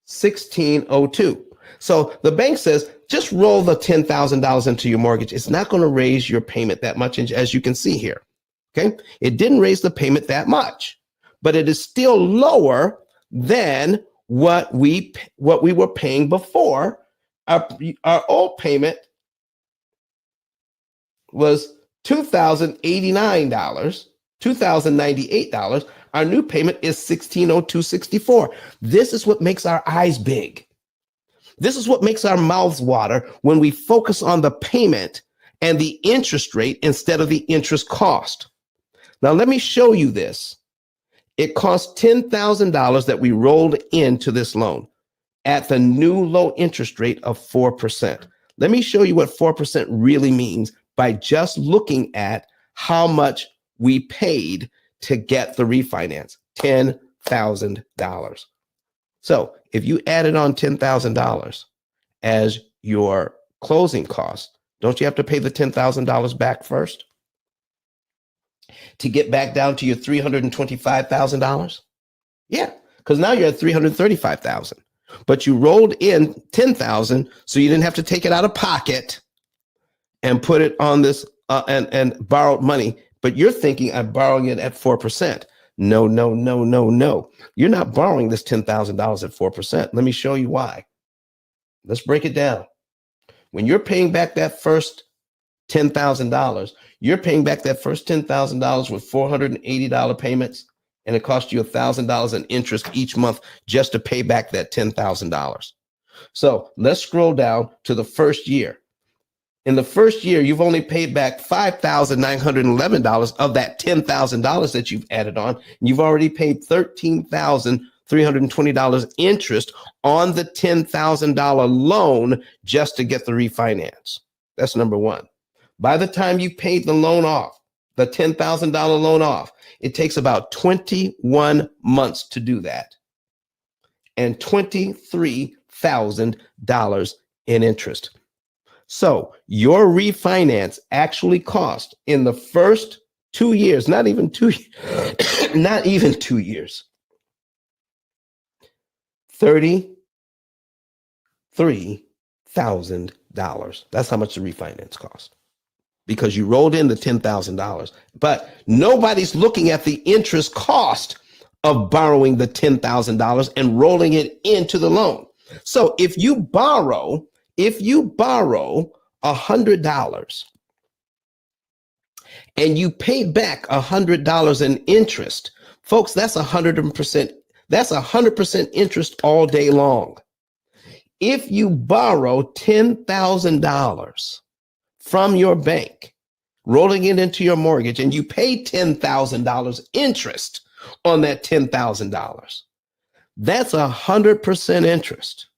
$1,602. So the bank says, just roll the $10,000 into your mortgage. It's not going to raise your payment that much, as you can see here. Okay, it didn't raise the payment that much, but it is still lower than what we were paying before. Our old payment was $2,089, $2,098. Our new payment is $1,602.64. This is what makes our eyes big. This is what makes our mouths water when we focus on the payment and the interest rate instead of the interest cost. Now, let me show you this. It cost $10,000 that we rolled into this loan at the new low interest rate of 4%. Let me show you what 4% really means by just looking at how much we paid to get the refinance, $10,000. So if you added on $10,000 as your closing cost, don't you have to pay the $10,000 back first to get back down to your $325,000? Yeah, because now you're at $335,000, but you rolled in $10,000, so you didn't have to take it out of pocket and put it on this and borrowed money. But you're thinking I'm borrowing it at 4%. No. You're not borrowing this $10,000 at 4%. Let me show you why. Let's break it down. When you're paying back that first $10,000, you're paying back that first $10,000 with $480 payments, and it costs you $1,000 in interest each month just to pay back that $10,000. So let's scroll down to the first year. In the first year, you've only paid back $5,911 of that $10,000 that you've added on. You've already paid $13,300 $320 interest on the $10,000 loan just to get the refinance. That's number one. By the time you paid the loan off, the $10,000 loan off, it takes about 21 months to do that, and $23,000 in interest. So your refinance actually cost in the first 2 years, not even 2 years, $33,000. That's how much the refinance cost, because you rolled in the $10,000, but nobody's looking at the interest cost of borrowing the $10,000 and rolling it into the loan. So if you borrow $100 and you pay back $100 in interest, folks, that's 100%. That's 100% interest all day long. If you borrow $10,000 from your bank, rolling it into your mortgage, and you pay $10,000 interest on that $10,000, that's 100% interest.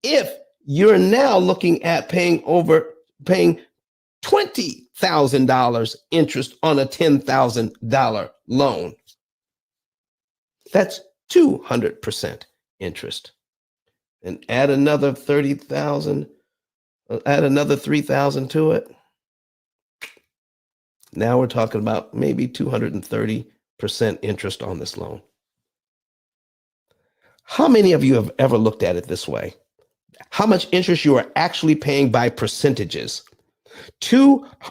If you're now looking at paying $20,000 interest on a $10,000 loan, that's 200% interest. And add another 30,000, add another 3,000 to it. Now we're talking about maybe 230% interest on this loan. How many of you have ever looked at it this way? How much interest you are actually paying by percentages?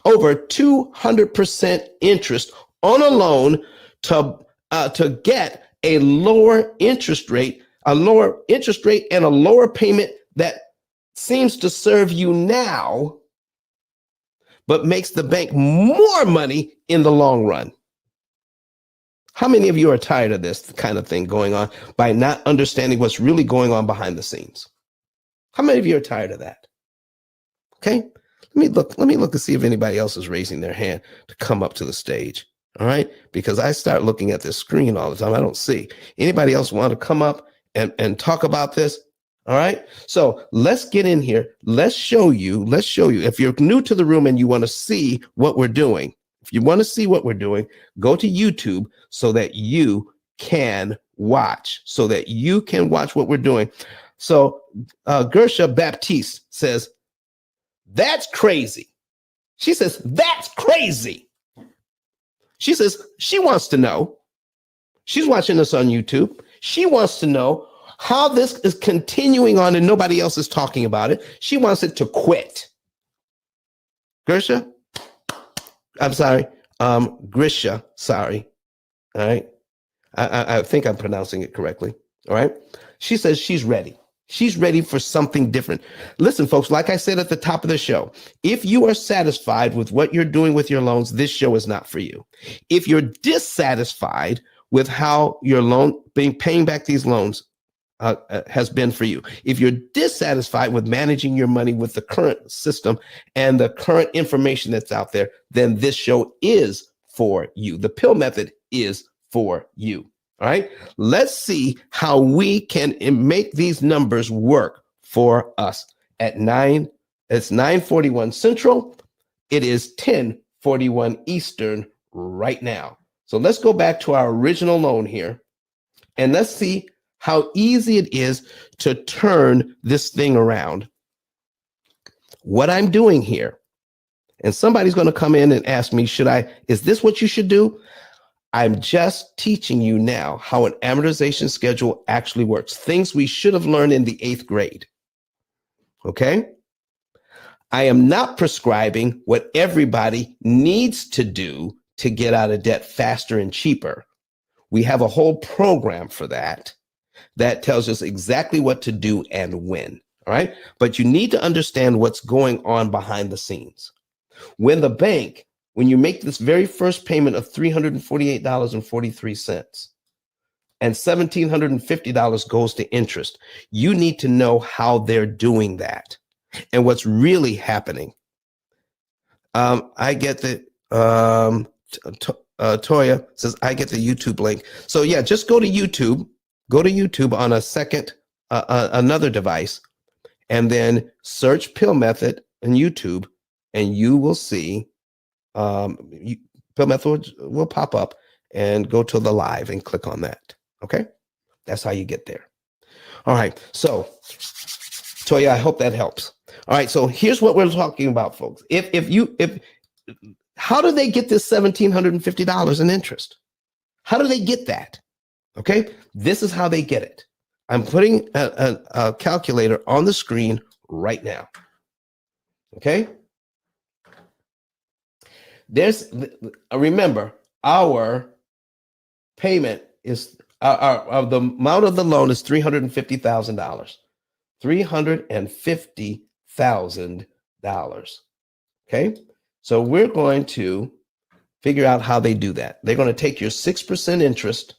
Over 200% interest on a loan to get a lower interest rate and a lower payment that seems to serve you now, but makes the bank more money in the long run. How many of you are tired of this kind of thing going on by not understanding what's really going on behind the scenes? How many of you are tired of that? Okay, let me look to see if anybody else is raising their hand to come up to the stage. All right, because I start looking at this screen all the time. I don't see anybody else want to come up and talk about this. All right, so let's get in here. Let's show you. If you're new to the room and you want to see what we're doing, go to YouTube so that you can watch, what we're doing. So Gersha Baptiste says, that's crazy. She says, that's crazy. She says she wants to know. She's watching us on YouTube. She wants to know how this is continuing on and nobody else is talking about it. She wants it to quit. Gersha? I'm sorry. Grisha, sorry. All right. I think I'm pronouncing it correctly. All right. She says she's ready. She's ready for something different. Listen, folks, like I said at the top of the show, if you are satisfied with what you're doing with your loans, this show is not for you. If you're dissatisfied with how your paying back these loans has been for you, if you're dissatisfied with managing your money with the current system and the current information that's out there, then this show is for you. The P.I.L.L method is for you. All right, let's see how we can make these numbers work for us. It's 9:41 Central. It is 10:41 Eastern right now. So let's go back to our original loan here and let's see how easy it is to turn this thing around. What I'm doing here, and somebody's going to come in and ask me, is this what you should do? I'm just teaching you now how an amortization schedule actually works. Things we should have learned in the 8th grade. Okay? I am not prescribing what everybody needs to do to get out of debt faster and cheaper. We have a whole program for that tells us exactly what to do and when. All right? But you need to understand what's going on behind the scenes. When you make this very first payment of $348.43 and $1,750 goes to interest, you need to know how they're doing that and what's really happening. I get that. Toya says, I get the YouTube link. So yeah, just go to YouTube Go to YouTube on a second, another device, and then search P.I.L.L method in YouTube, and you will see P.I.L.L method will pop up, and go to the live and click on that. Okay, that's how you get there. All right, so Toya, I hope that helps. All right, so here's what we're talking about, folks. If how do they get this $1,750 in interest? How do they get that? Okay, this is how they get it. I'm putting a calculator on the screen right now. Okay, remember, our payment is the amount of the loan is $350,000. $350,000. Okay, so we're going to figure out how they do that. They're going to take your 6% interest,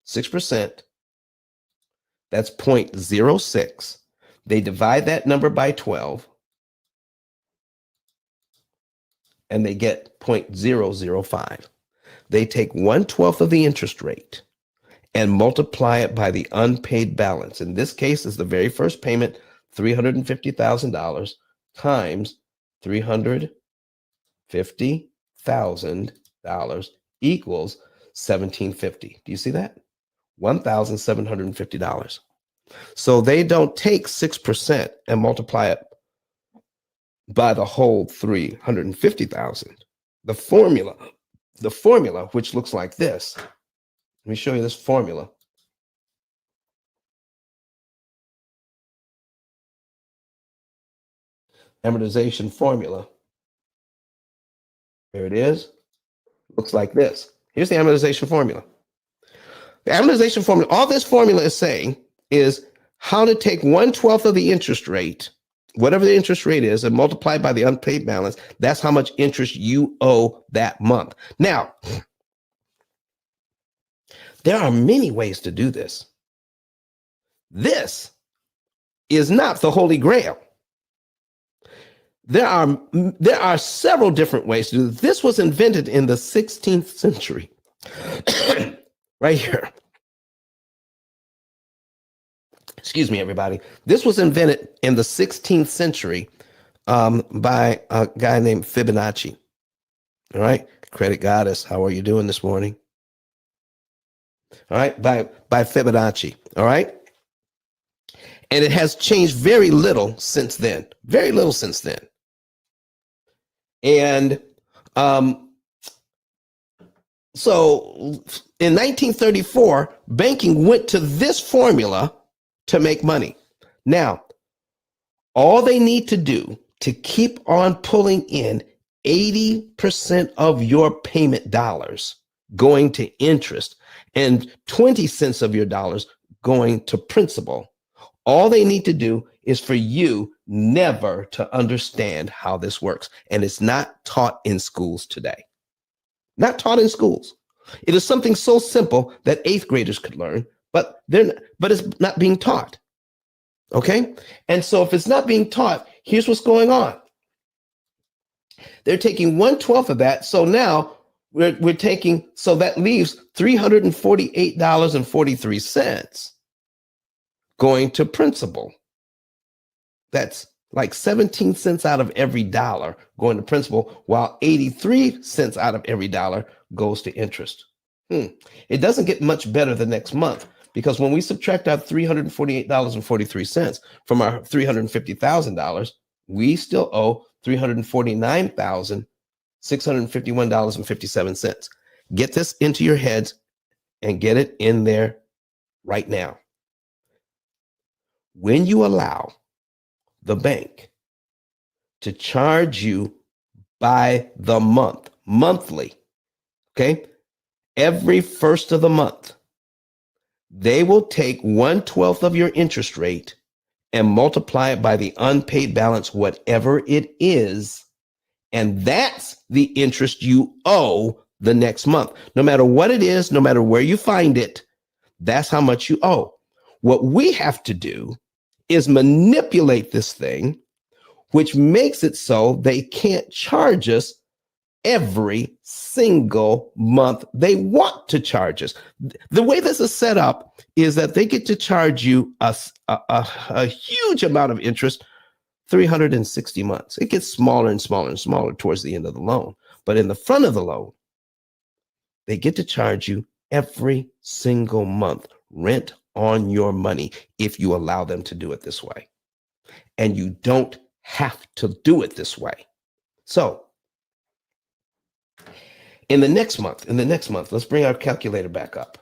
6%, that's 0.06. They divide that number by 12, and they get 0.005. They take 1/12 of the interest rate and multiply it by the unpaid balance. In this case, is the very first payment, $350,000 times $350,000 equals $1,750. Do you see that? $1,750. So they don't take 6% and multiply it by the whole 350,000. The formula, which looks like this. Let me show you this formula. Amortization formula. There it is. Looks like this. Here's the amortization formula. The amortization formula, all this formula is saying is how to take 1/12 of the interest rate, whatever the interest rate is, and multiply by the unpaid balance. That's how much interest you owe that month. Now, there are many ways to do this. This is not the Holy Grail. There are several different ways to do this. This was invented in the 16th century. Right here. Excuse me, everybody. This was invented in the 16th century by a guy named Fibonacci. All right. Credit goddess, how are you doing this morning? All right. By Fibonacci. All right. And it has changed very little since then. Very little since then. And so in 1934, banking went to this formula to make money. Now, all they need to do to keep on pulling in 80% of your payment dollars going to interest and 20 cents of your dollars going to principal, all they need to do is for you never to understand how this works. And it's not taught in schools today. Not taught in schools. It is something so simple that 8th graders could learn, but it's not being taught. Okay? And so if it's not being taught, here's what's going on. They're taking 1/12 of that. So now we're taking, so that leaves $348.43 going to principal. That's like 17 cents out of every dollar going to principal, while 83 cents out of every dollar goes to interest. It doesn't get much better the next month, because when we subtract out $348.43 from our $350,000, we still owe $349,651.57. Get this into your heads and get it in there right now. When you allow the bank to charge you by the month, monthly, okay, every first of the month, they will take 1/12 of your interest rate and multiply it by the unpaid balance, whatever it is. And that's the interest you owe the next month. No matter what it is, no matter where you find it, that's how much you owe. What we have to do is manipulate this thing, which makes it so they can't charge us every single month they want to charge us. The way this is set up is that they get to charge you a huge amount of interest 360 months. It gets smaller and smaller and smaller towards the end of the loan. But in the front of the loan, they get to charge you every single month rent on your money if you allow them to do it this way. And you don't have to do it this way. So in the next month, let's bring our calculator back up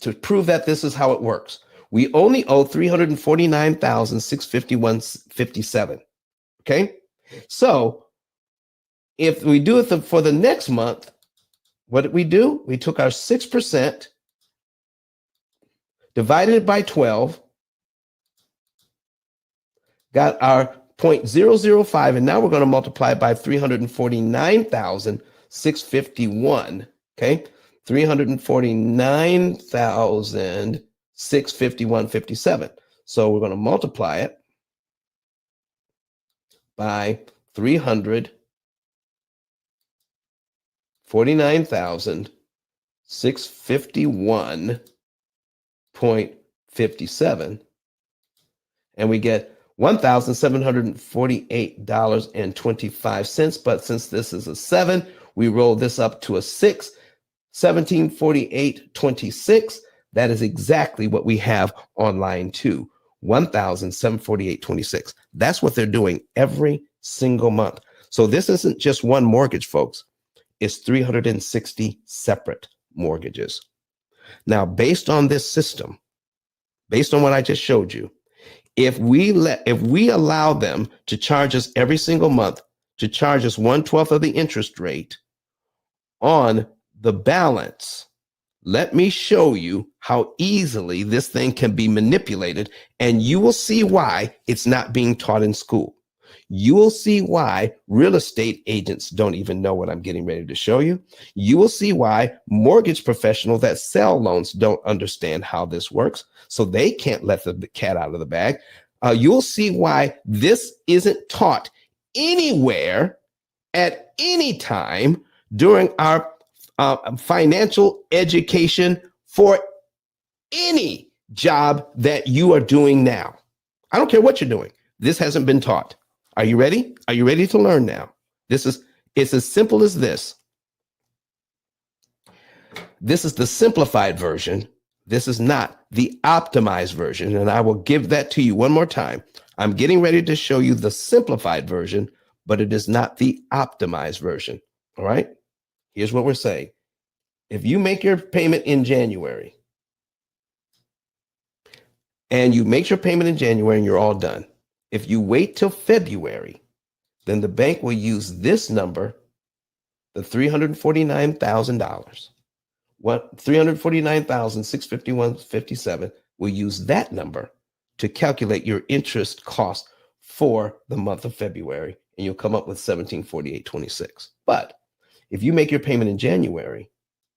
to prove that this is how it works. We only owe $349,651.57. Okay. So if we do it for the next month, what did we do? We took our 6%, divided it by 12, got our 0.005, and now we're going to multiply it by 349,651. Okay. 349,651.57. So we're going to multiply it by 349,651.57, and we get $1,748.25. But since this is a 7, we roll this up to a 6, 1748.26. That is exactly what we have on line 2, $1,748.26. That's what they're doing every single month. So this isn't just one mortgage, folks. It's 360 separate mortgages. Now, based on this system, based on what I just showed you, if we allow them to charge us every single month, to charge us 1/12 of the interest rate on the balance, let me show you how easily this thing can be manipulated, and you will see why it's not being taught in school. You will see why real estate agents don't even know what I'm getting ready to show you. You will see why mortgage professionals that sell loans don't understand how this works, so they can't let the cat out of the bag. You'll see why this isn't taught anywhere at any time during our financial education for any job that you are doing now. I don't care what you're doing. This hasn't been taught. Are you ready? Are you ready to learn now? It's as simple as this. This is the simplified version. This is not the optimized version. And I will give that to you one more time. I'm getting ready to show you the simplified version, but it is not the optimized version. All right. Here's what we're saying. If you make your payment in January and you make your payment in January and you're all done, if you wait till February, then the bank will use this number, the $349,000. What $349,651.57 will use that number to calculate your interest cost for the month of February, and you'll come up with $1,748.26. But if you make your payment in January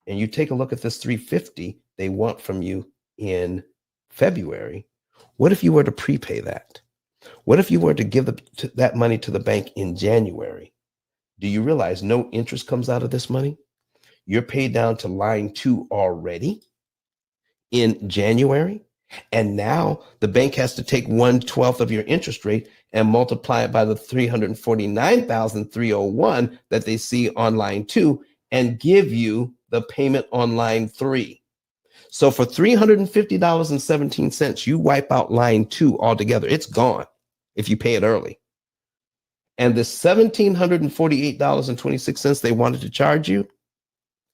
and you take a look at this $350 they want from you in February, what if you were to prepay that? What if you were to give that money to the bank in January? Do you realize no interest comes out of this money? You're paid down to line 2 already in January. And now the bank has to take 1/12 of your interest rate and multiply it by the $349,301 that they see on line 2 and give you the payment on line 3. So for $350.17, you wipe out line 2 altogether. It's gone if you pay it early. And the $1,748.26 they wanted to charge you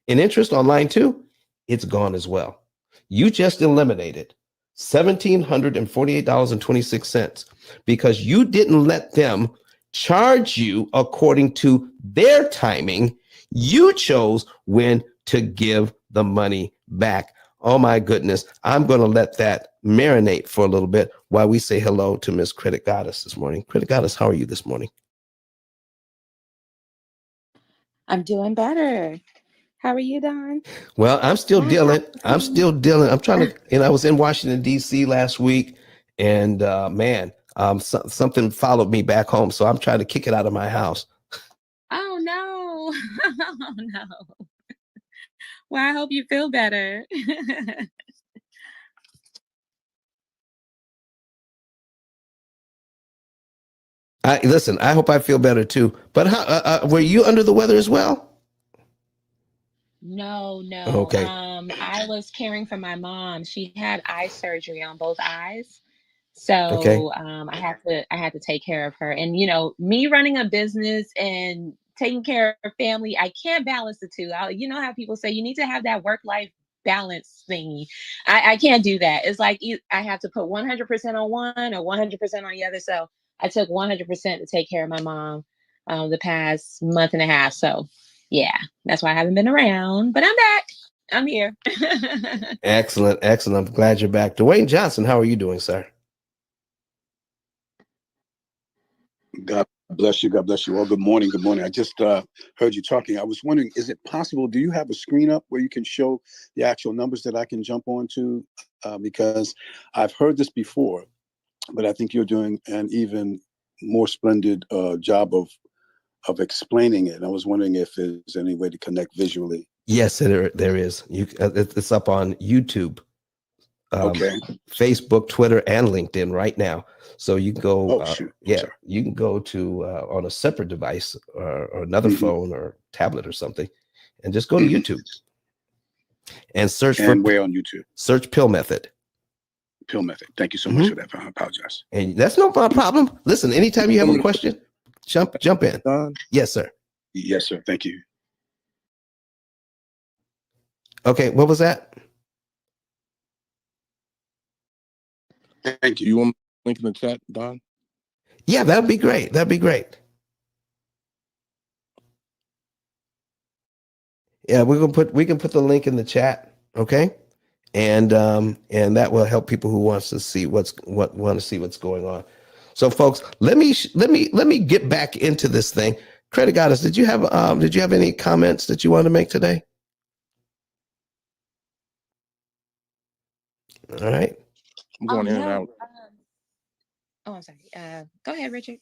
in interest on line 2, it's gone as well. You just eliminated $1,748.26 because you didn't let them charge you according to their timing. You chose when to give the money back. Oh my goodness. I'm going to let that marinate for a little bit while we say hello to Miss Credit Goddess this morning. Credit Goddess, how are you this morning? I'm doing better. How are you, Don? Well, I'm still dealing. I'm trying to, and I was in Washington, D.C. last week, and something followed me back home. So I'm trying to kick it out of my house. Oh, no. no. Oh, no. Well, I hope you feel better. Listen, I hope I feel better too. But how, were you under the weather as well? No, no. Okay. I was caring for my mom. She had eye surgery on both eyes. Okay. So I had to take care of her. And me running a business and taking care of family, I can't balance the two. You know how people say you need to have that work-life balance thingy. I can't do that. It's like I have to put 100% on one or 100% on the other. So I took 100% to take care of my mom the past month and a half. So yeah, that's why I haven't been around, but I'm back. I'm here. Excellent, excellent. I'm glad you're back. Dwayne Johnson, how are you doing, sir? God bless you. God bless you. Well, good morning. Good morning. I just heard you talking. I was wondering, is it possible, do you have a screen up where you can show the actual numbers that I can jump onto? Because I've heard this before, but I think you're doing an even more splendid job of explaining it. And I was wondering if there's any way to connect visually. Yes, there is. It's up on YouTube, Okay. Facebook, Twitter, and LinkedIn right now. So you can go. Oh, shoot. Yeah, you can go to on a separate device or another phone or tablet or something, and just go to YouTube and search for. And where on YouTube? Search P.I.L.L Method. P.I.L.L Method. Thank you so much for that. I apologize. And that's no problem. Listen, anytime you have a question, jump in. Yes, sir. Yes, sir. Thank you. Okay, what was that? Thank you. You want a link in the chat, Don? Yeah, that'd be great. That'd be great. Yeah, we can put the link in the chat, okay? And that will help people who want to see what's going on. So, folks, let me get back into this thing. Credit Goddess, did you have any comments that you wanted to make today? All right. I'm going in and out. I'm sorry. Go ahead, Richard.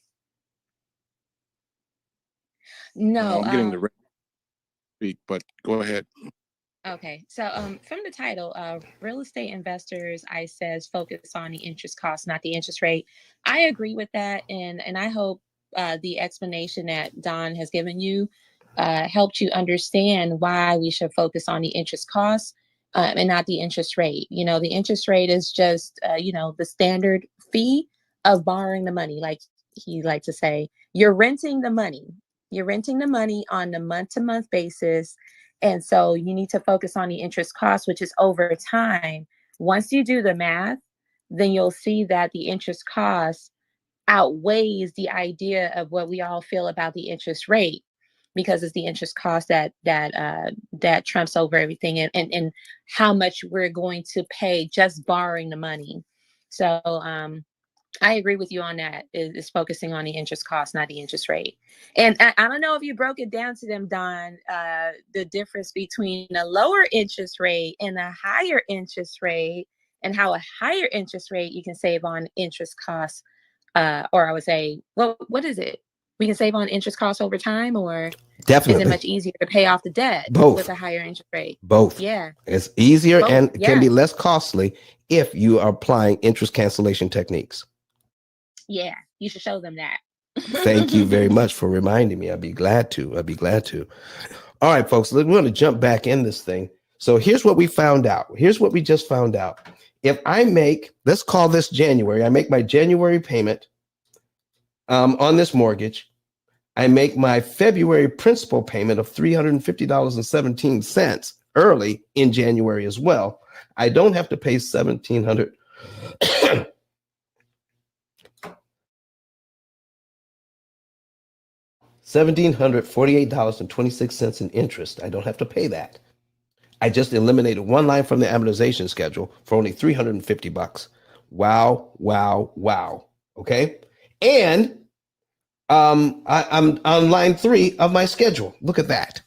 No, I'm getting the speak, but go ahead. Okay, so from the title, real estate investors, I says focus on the interest cost, not the interest rate. I agree with that, and I hope the explanation that Don has given you helped you understand why we should focus on the interest cost and not the interest rate. The interest rate is just the standard fee of borrowing the money, like he likes to say. You're renting the money. You're renting the money on a month-to-month basis. And so you need to focus on the interest cost, which is over time. Once you do the math, then you'll see that the interest cost outweighs the idea of what we all feel about the interest rate, because it's the interest cost that trumps over everything, and how much we're going to pay just borrowing the money. So I agree with you on that. Is focusing on the interest cost, not the interest rate. And I don't know if you broke it down to them, Don, the difference between a lower interest rate and a higher interest rate, and how a higher interest rate you can save on interest costs. Or I would say, well, what is it? We can save on interest costs over time, or Definitely. is it much easier to pay off the debt with a higher interest rate? Both. Yeah. It's easier Both, and yeah. can be less costly if you are applying interest cancellation techniques. Yeah, you should show them that. Thank you very much for reminding me. I'd be glad to. All right, folks, we're going to jump back in this thing. So here's what we found out. Here's what we just found out. If I make, let's call this January, I make my January payment on this mortgage. I make my February principal payment of $350.17 early in January as well. I don't have to pay $1,700. $1,748.26 in interest. I don't have to pay that. I just eliminated one line from the amortization schedule for only $350. Wow, wow, wow. Okay. And I'm on line 3 of my schedule. Look at that.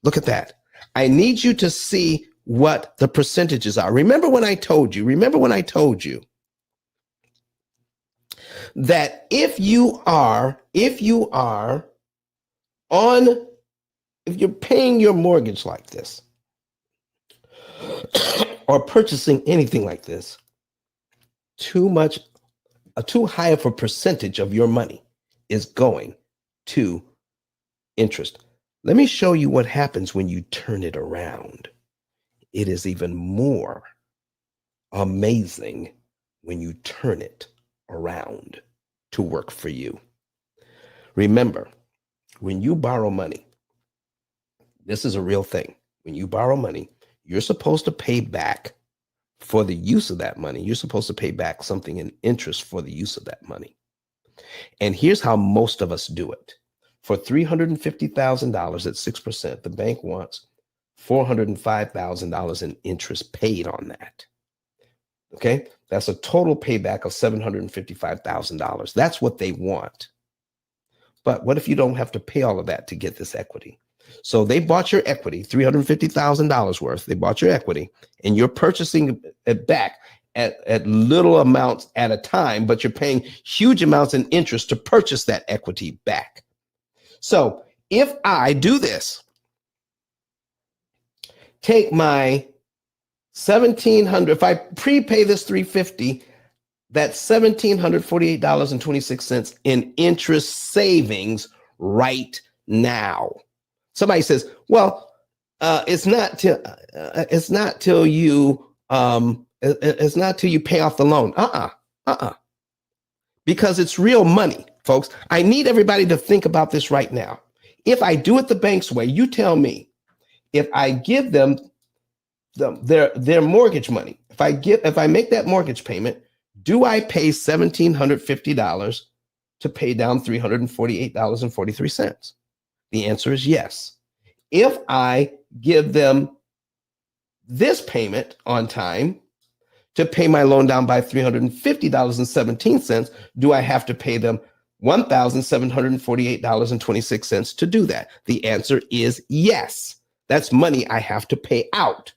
Look at that. I need you to see what the percentages are. Remember when I told you that if you are on if you're paying your mortgage like this or purchasing anything like this, too high of a percentage of your money is going to interest. Let me show you what happens when you turn it around. It is even more amazing when you turn it around to work for you. Remember, when you borrow money, this is a real thing. When you borrow money, you're supposed to pay back for the use of that money. You're supposed to pay back something in interest for the use of that money. And here's how most of us do it. For $350,000 at 6%, the bank wants $405,000 in interest paid on that. Okay, that's a total payback of $755,000. That's what they want. But what if you don't have to pay all of that to get this equity? So they bought your equity, $350,000 worth. They bought your equity, and you're purchasing it back at little amounts at a time, but you're paying huge amounts in interest to purchase that equity back. So if I do this, take my $1,700, if I prepay this $350, that's $1,748.26 in interest savings right now. Somebody says, well, it's not till you pay off the loan. Because it's real money, folks. I need everybody to think about this right now. If I do it the bank's way, you tell me, if I give them their mortgage money, if I make that mortgage payment, do I pay $1,750 to pay down $348.43? The answer is yes. If I give them this payment on time to pay my loan down by $350.17, do I have to pay them $1,748.26 to do that? The answer is yes. That's money I have to pay out.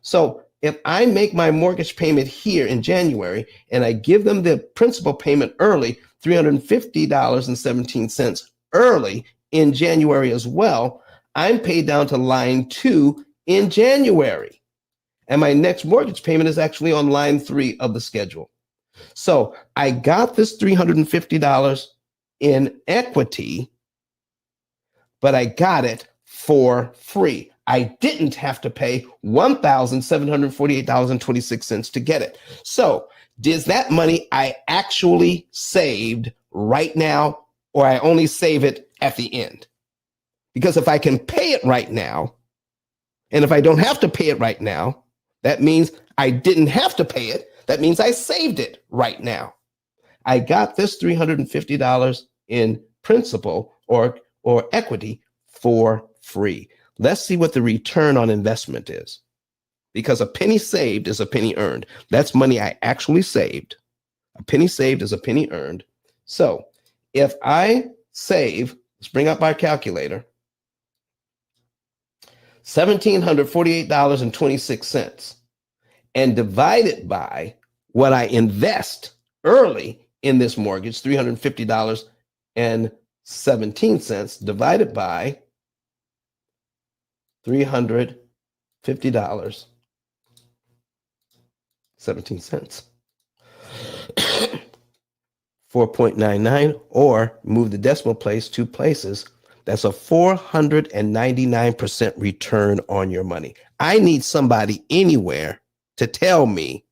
So if I make my mortgage payment here in January and I give them the principal payment early, $350.17 early in January as well, I'm paid down to line 2 in January. And my next mortgage payment is actually on line 3 of the schedule. So I got this $350 in equity, but I got it for free. I didn't have to pay $1,748.26 to get it. So is that money I actually saved right now, or I only save it at the end? Because if I can pay it right now, and if I don't have to pay it right now, that means I didn't have to pay it. That means I saved it right now. I got this $350 in principal or equity for free. Let's see what the return on investment is. Because a penny saved is a penny earned. That's money I actually saved. A penny saved is a penny earned. So if I save, let's bring up our calculator, $1,748.26, and divide it by what I invest early in this mortgage, $350.17, divided by $350.17. 4.99, or move the decimal place 2 places. That's a 499% return on your money. I need somebody anywhere to tell me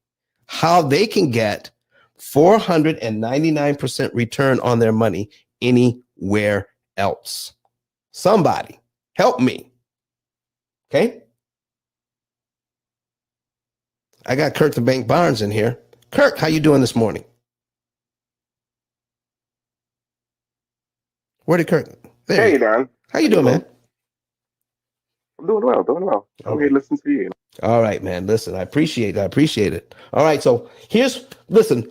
how they can get 499% return on their money anywhere else. Somebody help me. Okay. I got Kirk the Bank Barnes in here. Kirk, how you doing this morning? Where did Kirk? There Hey, Don. How you doing, man? I'm doing well, doing well. I'm here listening to you. All right, man. Listen, I appreciate it. All right, so listen,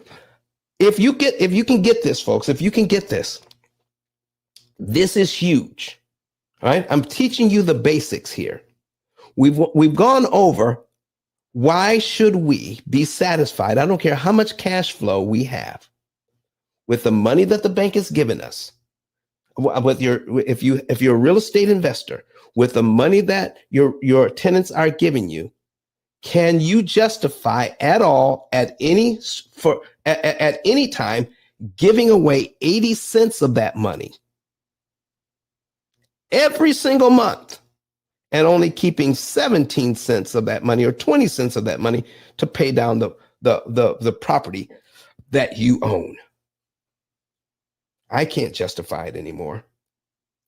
if you can get this, folks, if you can get this, this is huge. All right, I'm teaching you the basics here. We've gone over why should we be satisfied? I don't care how much cash flow we have with the money that the bank has given us. with if you're a real estate investor, with the money that your tenants are giving you, can you justify at all at any time giving away 80 cents of that money every single month and only keeping 17 cents of that money or 20 cents of that money to pay down the property that you own? I can't justify it anymore.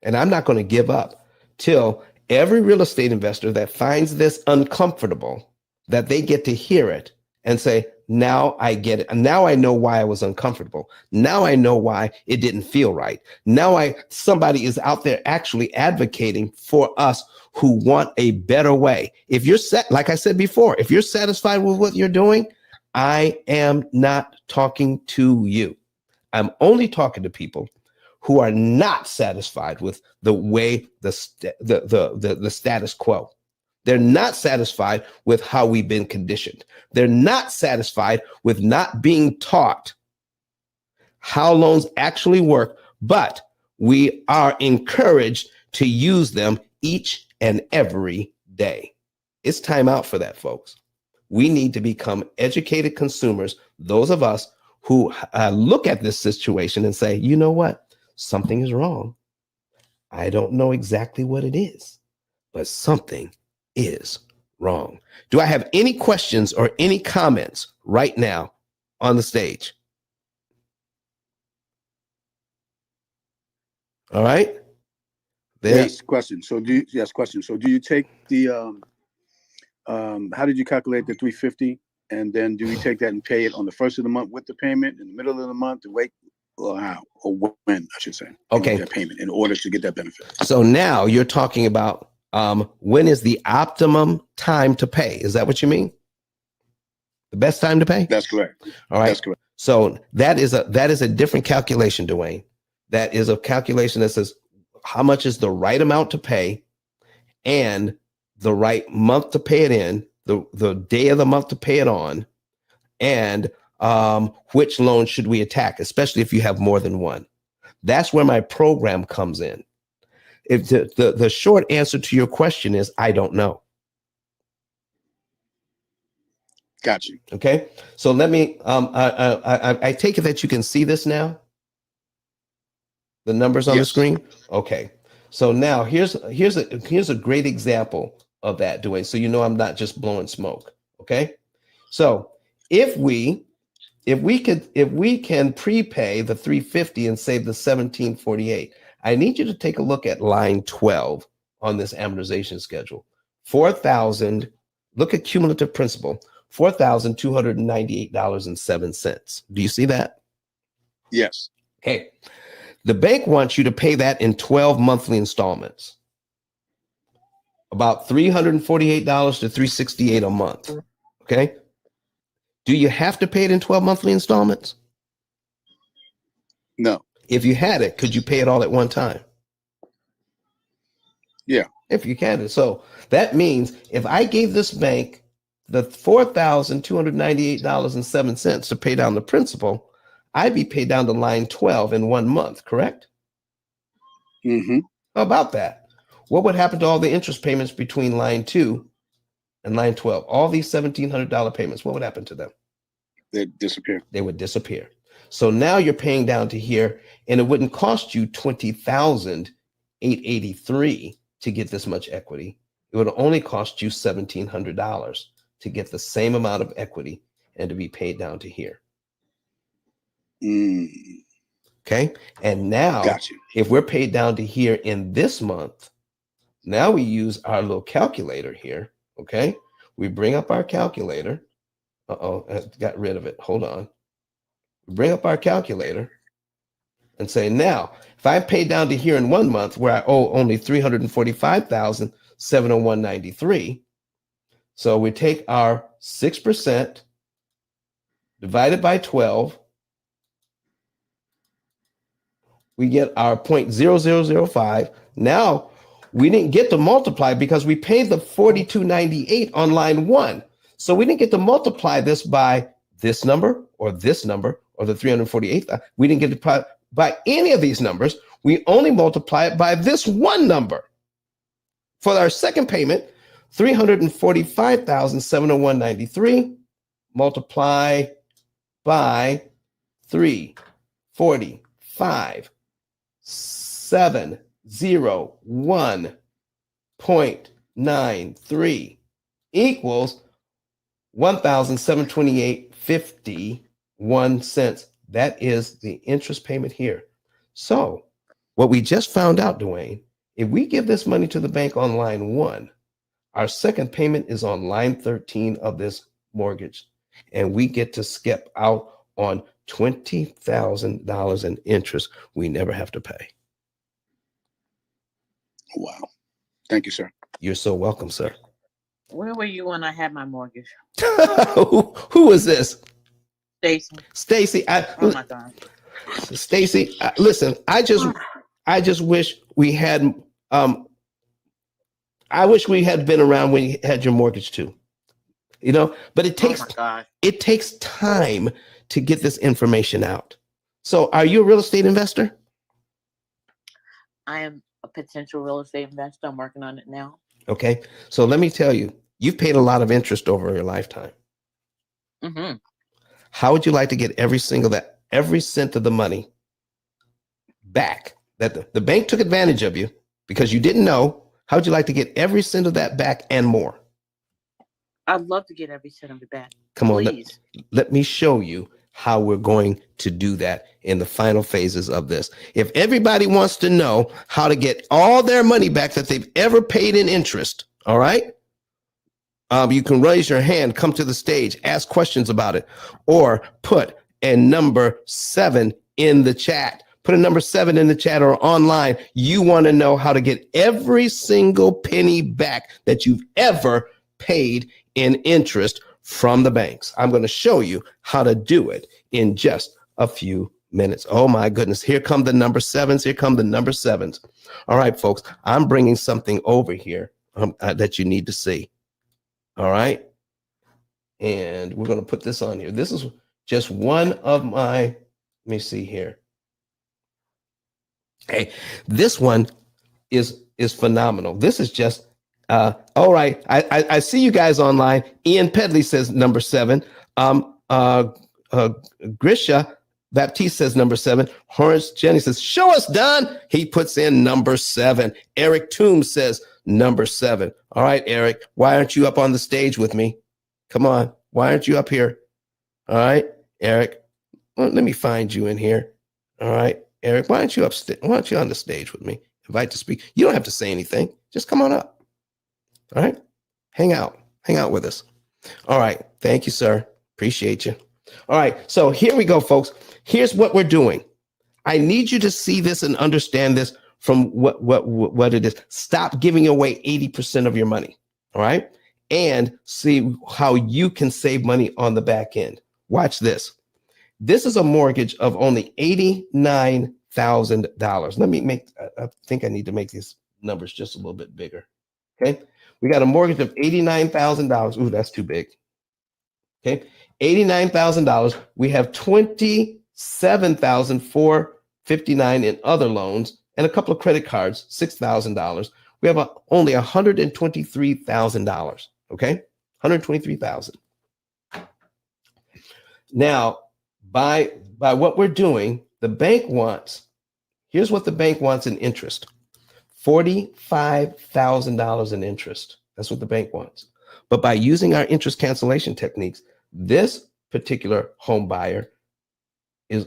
And I'm not going to give up till every real estate investor that finds this uncomfortable, that they get to hear it and say, now I get it. And now I know why I was uncomfortable. Now I know why it didn't feel right. Now somebody is out there actually advocating for us who want a better way. If you're like I said before, if you're satisfied with what you're doing, I am not talking to you. I'm only talking to people who are not satisfied with the way the status quo. They're not satisfied with how we've been conditioned. They're not satisfied with not being taught how loans actually work, but we are encouraged to use them each and every day. It's time out for that, folks. We need to become educated consumers, those of us who look at this situation and say, you know what? Something is wrong. I don't know exactly what it is, but something is wrong. Do I have any questions or any comments right now on the stage? All right. Yes, question. So do you take the how did you calculate the 350? And then do we take that and pay it on the first of the month with the payment, in the middle of the month, to wait, or how, or when, I should say, okay, that payment in order to get that benefit? So now you're talking about when is the optimum time to pay? Is that what you mean? The best time to pay? That's correct. All right. That's correct. So that is a different calculation, Dwayne. That is a calculation that says how much is the right amount to pay and the right month to pay it in, the day of the month to pay it on, and which loan should we attack, especially if you have more than one. That's where my program comes in. If the short answer to your question is, I don't know. Got you. Okay. So let me, I take it that you can see this now? The numbers on the screen? Okay. So now here's a great example of that, Dwayne. So you know I'm not just blowing smoke. Okay. So if we can prepay the 350 and save the 1748, I need you to take a look at line 12 on this amortization schedule. 4,000, look at cumulative principal, $4,298.07. Do you see that? Yes. Okay. The bank wants you to pay that in 12 monthly installments, about $348 to $368 a month. Okay. Do you have to pay it in 12 monthly installments? No. If you had it, could you pay it all at one time? Yeah. If you can. So that means if I gave this bank the $4,298.07 to pay down the principal, I'd be paid down to line 12 in 1 month, correct? Mm-hmm. How about that? What would happen to all the interest payments between line 2 and line 12? All these $1,700 payments, what would happen to them? They'd disappear. They would disappear. So now you're paying down to here, and it wouldn't cost you $20,883 to get this much equity. It would only cost you $1,700 to get the same amount of equity and to be paid down to here. Okay. And now, if we're paid down to here in this month, now we use our little calculator here. Okay. We bring up our calculator. Uh-oh, I got rid of it. Hold on. We bring up our calculator and say, now, if I pay down to here in 1 month where I owe only $345,701.93, so we take our 6% divided by 12, we get our 0.0005. Now we didn't get to multiply because we paid the $42.98 on line 1. So we didn't get to multiply this by this number or the 348. We didn't get to by any of these numbers. We only multiply it by this one number. For our second payment, $345,701.93 multiply by 345,701.93 equals $1,728.51. That is the interest payment here. So what we just found out, Dwayne, if we give this money to the bank on line 1, our second payment is on line 13 of this mortgage, and we get to skip out on $20,000 in interest we never have to pay. Wow. Thank you, sir. You're so welcome, sir. Where were you when I had my mortgage? Who is this? Stacy. Stacy. Oh my God. Stacy, listen, I just wish we had I wish we had been around when you had your mortgage too. You know, but it takes time to get this information out. So are you a real estate investor? I am a potential real estate investor. I'm working on it now. Okay. So let me tell you, you've paid a lot of interest over your lifetime. Mm-hmm. How would you like to get every cent of the money back that the bank took advantage of you because you didn't know? How would you like to get every cent of that back and more? I'd love to get every cent of it back. Come on, please. let me show you how we're going to do that in the final phases of this. If everybody wants to know how to get all their money back that they've ever paid in interest, all right? You can raise your hand, come to the stage, ask questions about it, or put a number 7 in the chat. Put a number 7 in the chat or online. You want to know how to get every single penny back that you've ever paid in interest from the banks. I'm going to show you how to do it in just a few minutes. Oh my goodness. Here come the number 7s. Here come the number 7s. All right, folks, I'm bringing something over here that you need to see. All right. And we're going to put this on here. This is just one of my, let me see here. Hey, this one is phenomenal. This is just, all right. I see you guys online. Ian Pedley says number 7. Grisha Baptiste says number 7. Horace Jenny says, show us, Don. He puts in number 7. Eric Toombs says number 7. All right, Eric, why aren't you up on the stage with me? Come on. Why aren't you up here? All right, Eric. Well, let me find you in here. All right, Eric, why aren't you on the stage with me? Invite to speak. You don't have to say anything. Just come on up. All right. Hang out with us. All right. Thank you, sir. Appreciate you. All right. So here we go, folks. Here's what we're doing. I need you to see this and understand this from what it is. Stop giving away 80% of your money. All right. And see how you can save money on the back end. Watch this. This is a mortgage of only $89,000. Let me I think I need to make these numbers just a little bit bigger. Okay. We got a mortgage of $89,000. Ooh, that's too big. Okay. $89,000. We have $27,459 in other loans and a couple of credit cards, $6,000. We have only $123,000. Okay. $123,000. Now, by what we're doing, the bank wants, here's what the bank wants in interest. $45,000 in interest. That's what the bank wants. But by using our interest cancellation techniques, this particular home buyer is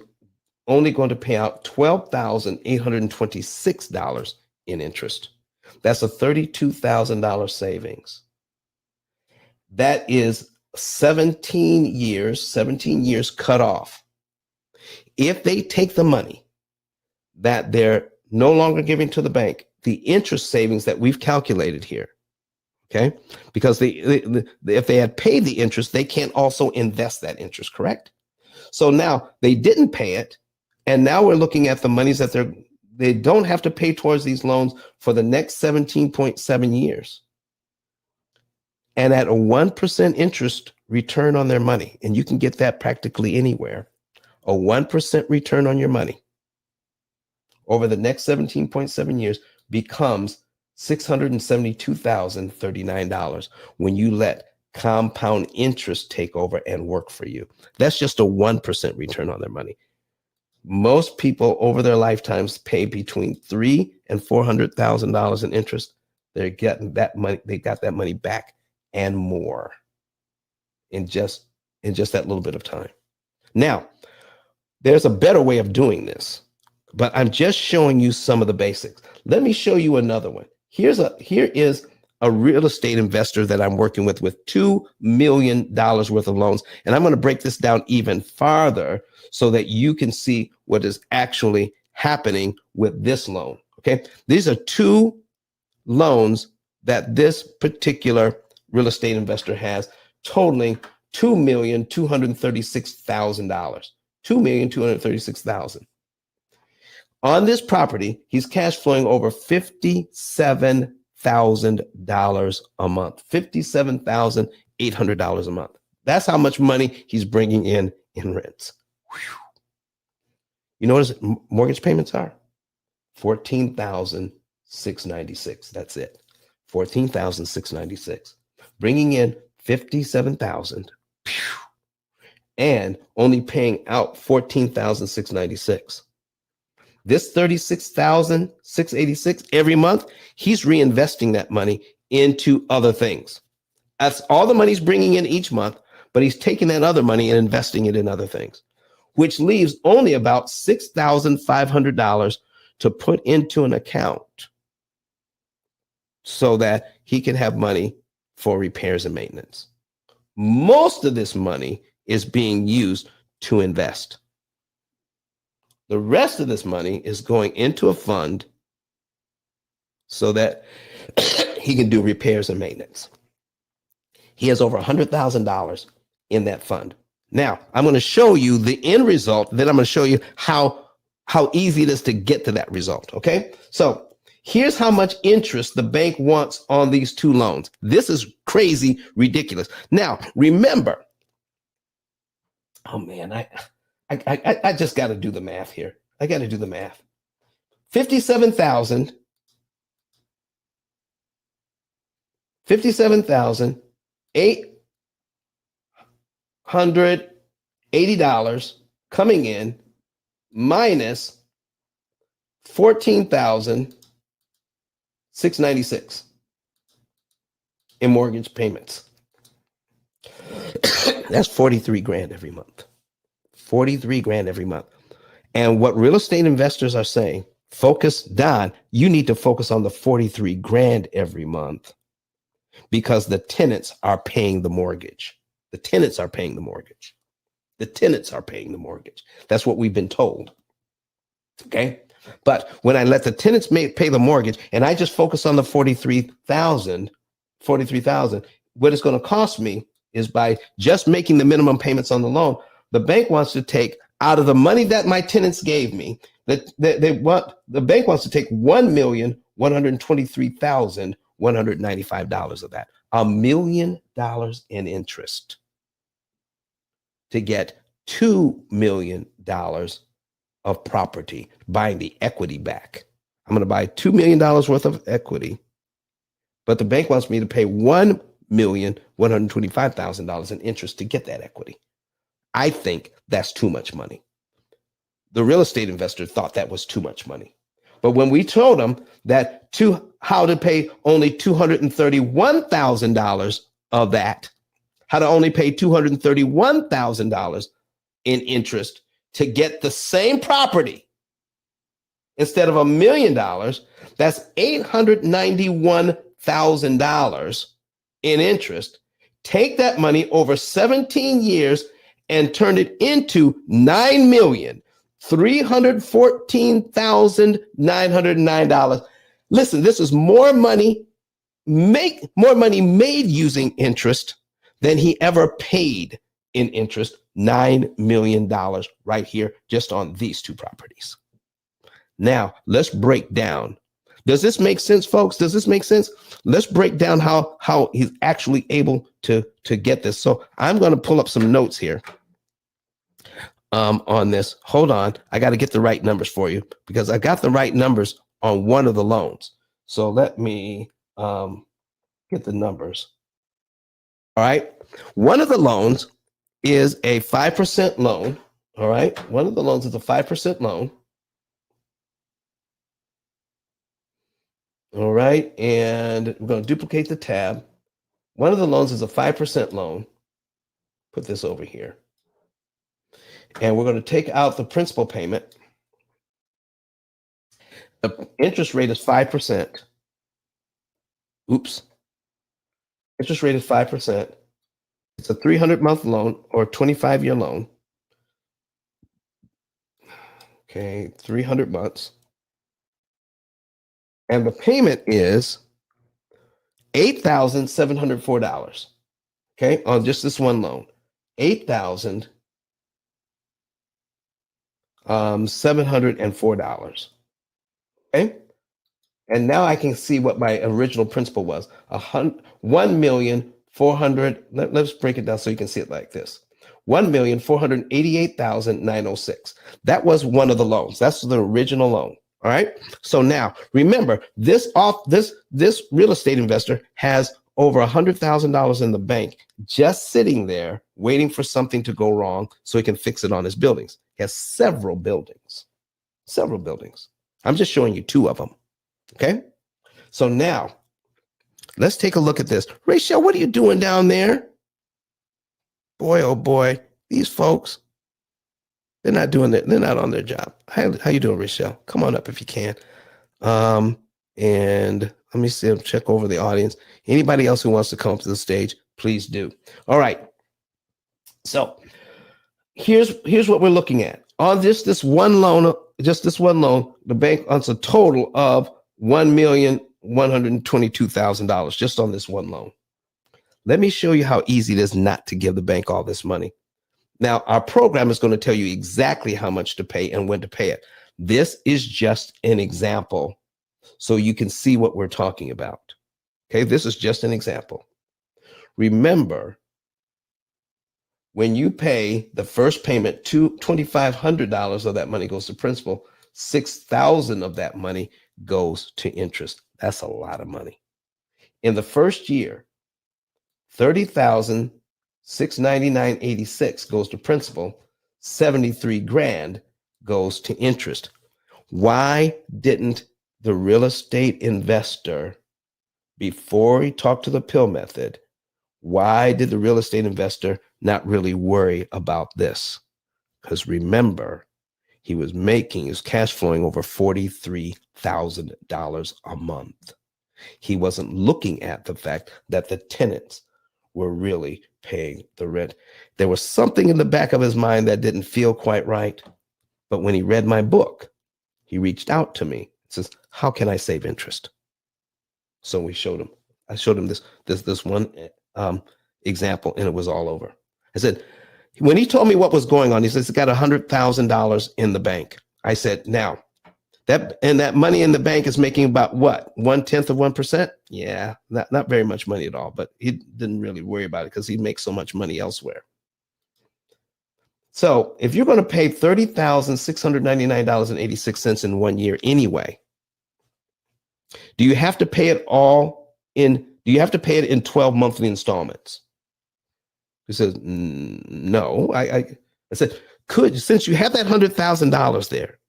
only going to pay out $12,826 in interest. That's a $32,000 savings. That is 17 years cut off. If they take the money that they're no longer giving to the bank, the interest savings that we've calculated here, okay? Because if they had paid the interest, they can't also invest that interest, correct? So now they didn't pay it, and now we're looking at the monies that they don't have to pay towards these loans for the next 17.7 years. And at a 1% interest return on their money, and you can get that practically anywhere, a 1% return on your money. over the next 17.7 years becomes $672,039 when you let compound interest take over and work for you. That's just a 1% return on their money. Most people over their lifetimes pay between $300,000 and $400,000 in interest. They're getting that money. They got that money back and more in just that little bit of time. Now, there's a better way of doing this, but I'm just showing you some of the basics. Let me show you another one. Here is a real estate investor that I'm working with $2 million worth of loans. And I'm going to break this down even farther so that you can see what is actually happening with this loan. Okay. These are 2 loans that this particular real estate investor has, totaling $2,236,000. $2,236,000. On this property, he's cash flowing over $57,000 a month, $57,800 a month. That's how much money he's bringing in rents. Whew. You know what his mortgage payments are? $14,696. That's it. $14,696. Bringing in $57,000 and only paying out $14,696. This $36,686 every month, he's reinvesting that money into other things. That's all the money he's bringing in each month, but he's taking that other money and investing it in other things, which leaves only about $6,500 to put into an account so that he can have money for repairs and maintenance. Most of this money is being used to invest. The rest of this money is going into a fund so that he can do repairs and maintenance. He has over $100,000 in that fund. Now, I'm going to show you the end result. Then I'm going to show you how easy it is to get to that result. Okay. So here's how much interest the bank wants on these 2 loans. This is crazy, ridiculous. Now, remember, oh man, I just got to do the math here. I got to do the math. 57,000 $880 coming in minus 14,696 in mortgage payments. That's 43 grand every month. 43 grand every month. And what real estate investors are saying, Don, you need to focus on the 43 grand every month because the tenants are paying the mortgage. The tenants are paying the mortgage. The tenants are paying the mortgage. That's what we've been told. Okay. But when I let the tenants pay the mortgage and I just focus on the 43,000, what it's going to cost me is by just making the minimum payments on the loan, the bank wants to take out of the money that my tenants gave me, the bank wants to take $1,123,195 of that, $1 million in interest to get $2 million of property, buying the equity back. I'm going to buy $2 million worth of equity, but the bank wants me to pay $1,125,000 in interest to get that equity. I think that's too much money. The real estate investor thought that was too much money. But when we told him that how to pay only $231,000 of that, how to only pay $231,000 in interest to get the same property instead of $1 million, that's $891,000 in interest. Take that money over 17 years and turn it into $9,314,909. Listen, this is more money made using interest than he ever paid in interest. $9 million right here just on these 2 properties. Now, let's break down. Does this make sense, folks? Does this make sense? Let's break down how he's actually able to get this. So I'm going to pull up some notes here on this. Hold on. I got to get the right numbers for you because I got the right numbers on one of the loans. So let me get the numbers. All right. One of the loans is a 5% loan. All right. One of the loans is a 5% loan. All right. And we're going to duplicate the tab. One of the loans is a 5% loan. Put this over here. And we're going to take out the principal payment. The interest rate is 5%. Oops. Interest rate is 5%. It's a 300-month loan or 25-year loan. Okay, 300 months. And the payment is $8,704. Okay, on just this one loan. $8,704. Okay. And now I can see what my original principal was. 1,400,000. Let's break it down so you can see it like this. 1,488,906. That was one of the loans. That's the original loan. All right. So now remember, this real estate investor has over $100,000 in the bank, just sitting there waiting for something to go wrong so he can fix it on his buildings. He has several buildings. I'm just showing you two of them. Okay. So now let's take a look at this. Rachel, what are you doing down there? Boy, oh boy, these folks, they're not on their job. How you doing, Rachel? Come on up if you can. And let me see, check over the audience. Anybody else who wants to come up to the stage, please do. All right. So here's what we're looking at. On this one loan, the bank wants a total of $1,122,000 just on this one loan. Let me show you how easy it is not to give the bank all this money. Now, our program is going to tell you exactly how much to pay and when to pay it. This is just an example so you can see what we're talking about. Okay, this is just an example. Remember, when you pay the first payment, $2,500 of that money goes to principal, $6,000 of that money goes to interest. That's a lot of money. In the first year, $30,699.86 goes to principal, $73,000 goes to interest. Why didn't the real estate investor, before he talked to the P.I.L.L method, why did the real estate investor not really worry about this? Because remember, he was cash flowing over $43,000 a month. He wasn't looking at the fact that the tenants were really paying the rent. There was something in the back of his mind that didn't feel quite right. But when he read my book, he reached out to me and says, how can I save interest? So I showed him this one example, and it was all over. I said, when he told me what was going on, he says, it's got $100,000 in the bank. I said, now, that money in the bank is making about what? 1/10 of 1%? Yeah, not very much money at all, but he didn't really worry about it because he makes so much money elsewhere. So if you're going to pay $30,699.86 in 1 year anyway, do you have to pay it in 12 monthly installments? He says, no. I said, since you have that $100,000 there,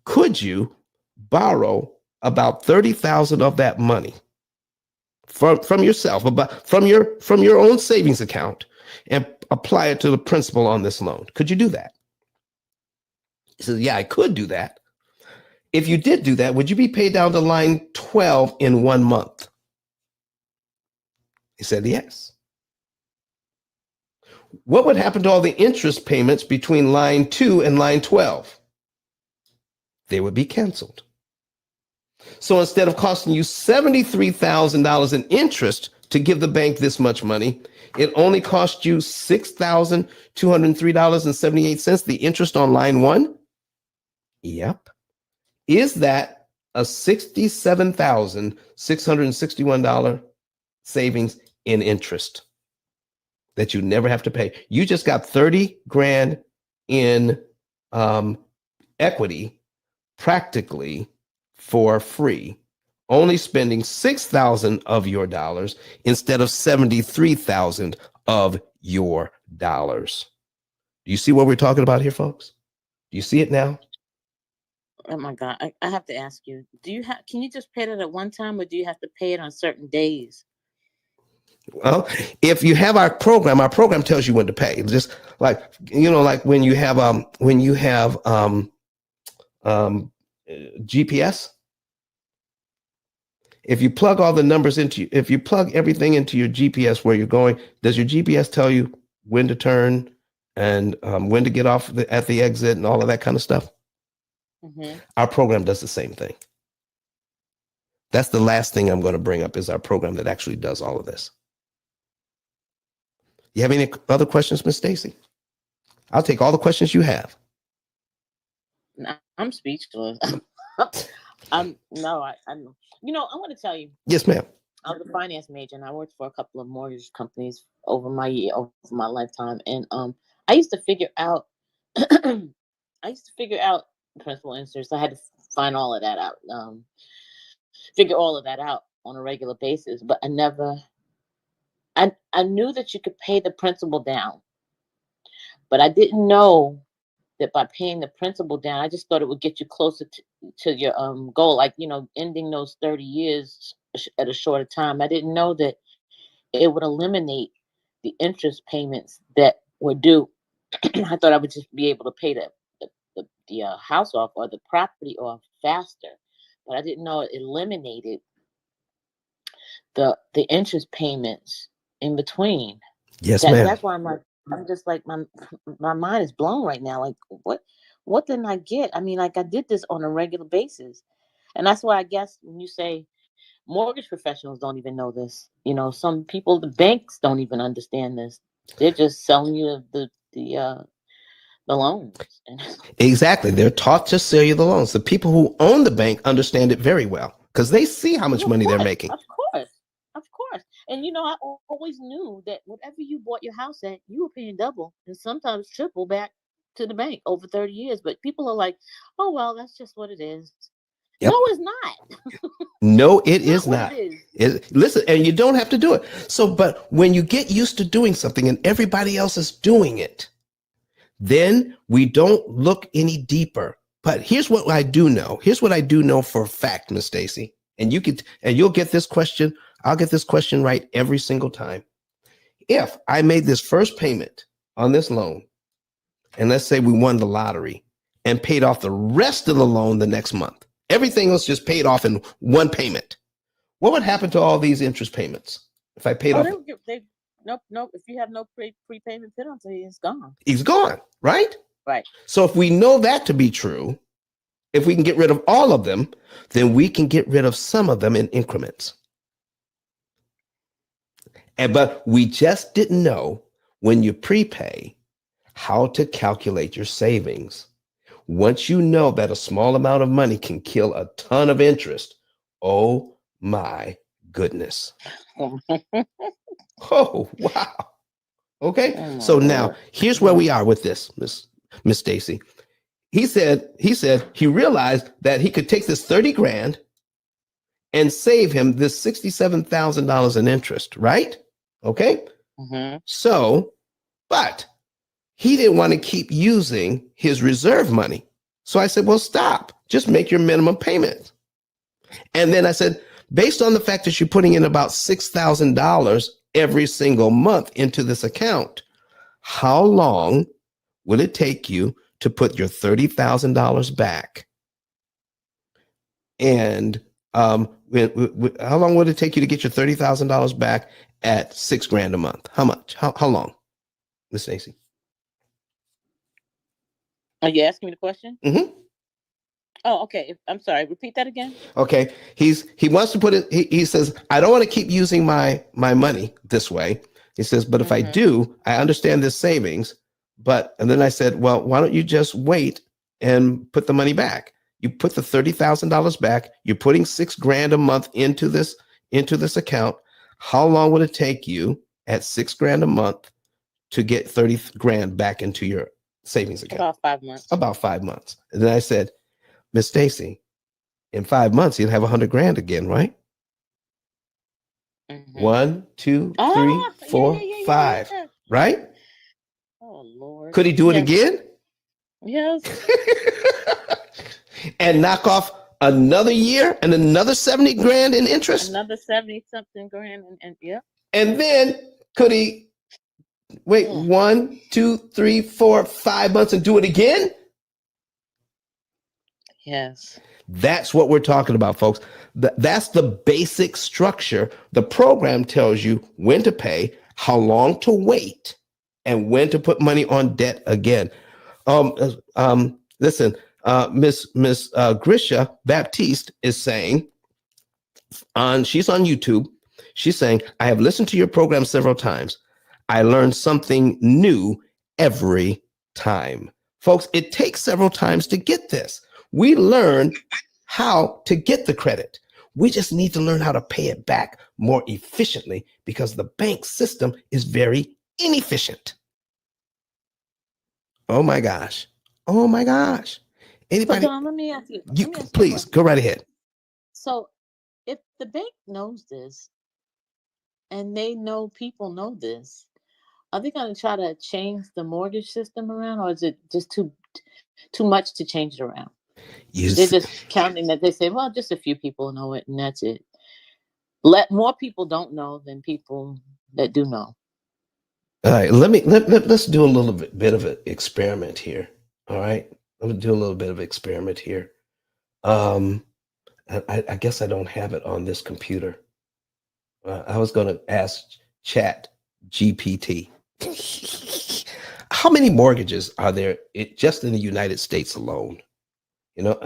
could you borrow about $30,000 of that money from yourself, from your own savings account, and apply it to the principal on this loan? Could you do that? He says, yeah, I could do that. If you did do that, would you be paid down to line 12 in 1 month? He said, yes. What would happen to all the interest payments between line 2 and line 12? They would be canceled. So instead of costing you $73,000 in interest to give the bank this much money, it only cost you $6,203.78, the interest on line 1? Yep. Is that a $67,661 savings in interest that you never have to pay? You just got $30,000 in equity practically for free, only spending 6,000 of your dollars instead of 73,000 of your dollars. Do you see what we're talking about here, folks? Do you see it now? Oh my God. I have to ask you, can you just pay that at one time, or do you have to pay it on certain days? Well, if you have our program tells you when to pay. Just like, like when you have GPS, if you plug all the numbers if you plug everything into your GPS where you're going, does your GPS tell you when to turn and when to get off at the exit and all of that kind of stuff? Mm-hmm. Our program does the same thing. That's the last thing I'm going to bring up is our program that actually does all of this. You have any other questions, Miss Stacy? I'll take all the questions you have. I'm speechless. I want to tell you. Yes, ma'am. I was a finance major, and I worked for a couple of mortgage companies over my lifetime. And I used to figure out, principal interest. I had to find all of that out, figure all of that out on a regular basis. But I never. I knew that you could pay the principal down, but I didn't know that by paying the principal down, I just thought it would get you closer to your goal, like, ending those 30 years at a shorter time. I didn't know that it would eliminate the interest payments that were due. I thought I would just be able to pay the house off or the property off faster, but I didn't know it eliminated the interest payments in between. Yes, ma'am. That's why I'm just like, my mind is blown right now. Like, what didn't I get? I mean, like, I did this on a regular basis. And that's why I guess when you say mortgage professionals don't even know this, some people, the banks don't even understand this. They're just selling you the loans. Exactly. They're taught to sell you the loans. The people who own the bank understand it very well because they see how much money they're making. Of course. And, I always knew that whatever you bought your house at, you were paying double and sometimes triple back to the bank over 30 years. But people are like, oh, well, that's just what it is. Yep. No, it's not. No, it is not. Listen, and you don't have to do it. So, but when you get used to doing something and everybody else is doing it, then we don't look any deeper. But here's what I do know. Here's what I do know for a fact, Miss Stacy. And you'll get this question. I'll get this question right every single time. If I made this first payment on this loan, and let's say we won the lottery and paid off the rest of the loan the next month, everything else just paid off in one payment, what would happen to all these interest payments if I paid off? Nope. If you have no prepayment penalty, it's gone. It's gone, right? Right. So if we know that to be true, if we can get rid of all of them, then we can get rid of some of them in increments. But we just didn't know when you prepay how to calculate your savings. Once you know that a small amount of money can kill a ton of interest, oh my goodness. Oh, wow. Okay. So now here's where we are with this, Miss Stacy. He said he realized that he could take this 30 grand and save him this $67,000 in interest, right? Okay. Mm-hmm. So, but he didn't want to keep using his reserve money. So I said, well, stop. Just make your minimum payment. And then I said, based on the fact that you're putting in about $6,000 every single month into this account, how long will it take you to put your $30,000 back? And how long would it take you to get your $30,000 back at $6,000 a month? How much? How long, Miss Stacy? Are you asking me the question? Mm-hmm. Oh, okay. I'm sorry. Repeat that again. Okay. He wants to put it. He says, I don't want to keep using my money this way. He says, but if I do, I understand this savings. And then I said, well, why don't you just wait and put the money back? You put the $30,000 back. You're putting $6,000 a month into this account. How long would it take you at $6,000 a month to get $30,000 back into your savings account? About 5 months. About 5 months. And then I said, Miss Stacy, in 5 months, you'll have 100 grand again, right? Mm-hmm. 1, 2, 3, 4, 5, right? Oh, Lord. Could he do it again? Yes. And knock off another year and another 70 grand in interest? Another 70-something grand. And yeah. And then could he wait 1, 2, 3, 4, 5 months and do it again? Yes. That's what we're talking about, folks. That's the basic structure. The program tells you when to pay, how long to wait, and when to put money on debt again. Listen, Miss Grisha Baptiste is saying, she's on YouTube. She's saying, I have listened to your program several times. I learned something new every time. Folks, it takes several times to get this. We learn how to get the credit. We just need to learn how to pay it back more efficiently because the bank system is very inefficient. Oh my gosh. Oh my gosh. Anybody? So Don, let me ask you. Please go right ahead. So if the bank knows this and they know people know this, are they going to try to change the mortgage system around, or is it just too much to change it around? They're just counting that. They say, well, just a few people know it and that's it. More people don't know than people that do know. All right, let's do a little bit of an experiment here. All right, let me do a little bit of experiment here. I guess I don't have it on this computer. I was going to ask Chat GPT. How many mortgages are there just in the United States alone? You know,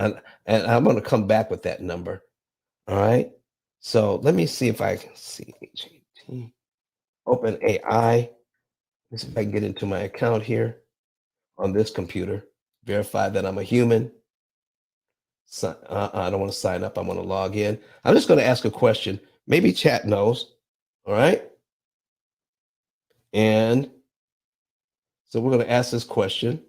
and I'm going to come back with that number. All right. So let me see if I can see Open AI. Let's see if I can get into my account here on this computer. Verify that I'm a human. I don't want to sign up. I want to log in. I'm just going to ask a question. Maybe chat knows. All right. And so we're going to ask this question.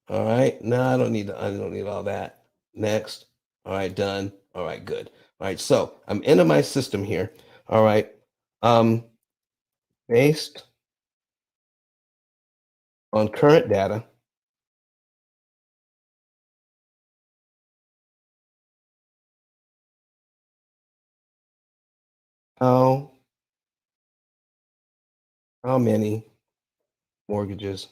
All right. No, I don't need all that. Next. All right. Done. All right. Good. All right. So I'm into my system here. All right. Based on current data, how many mortgages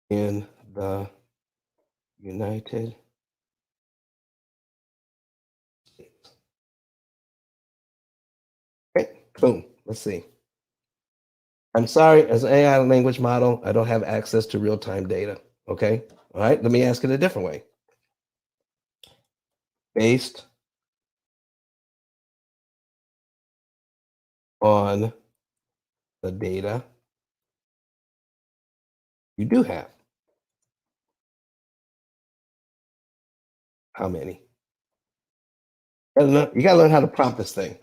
in the United States? Okay, boom. Let's see. I'm sorry, as an AI language model, I don't have access to real-time data. Okay. All right. Let me ask it a different way. Based on the data you do have, how many? You got to learn how to prompt this thing.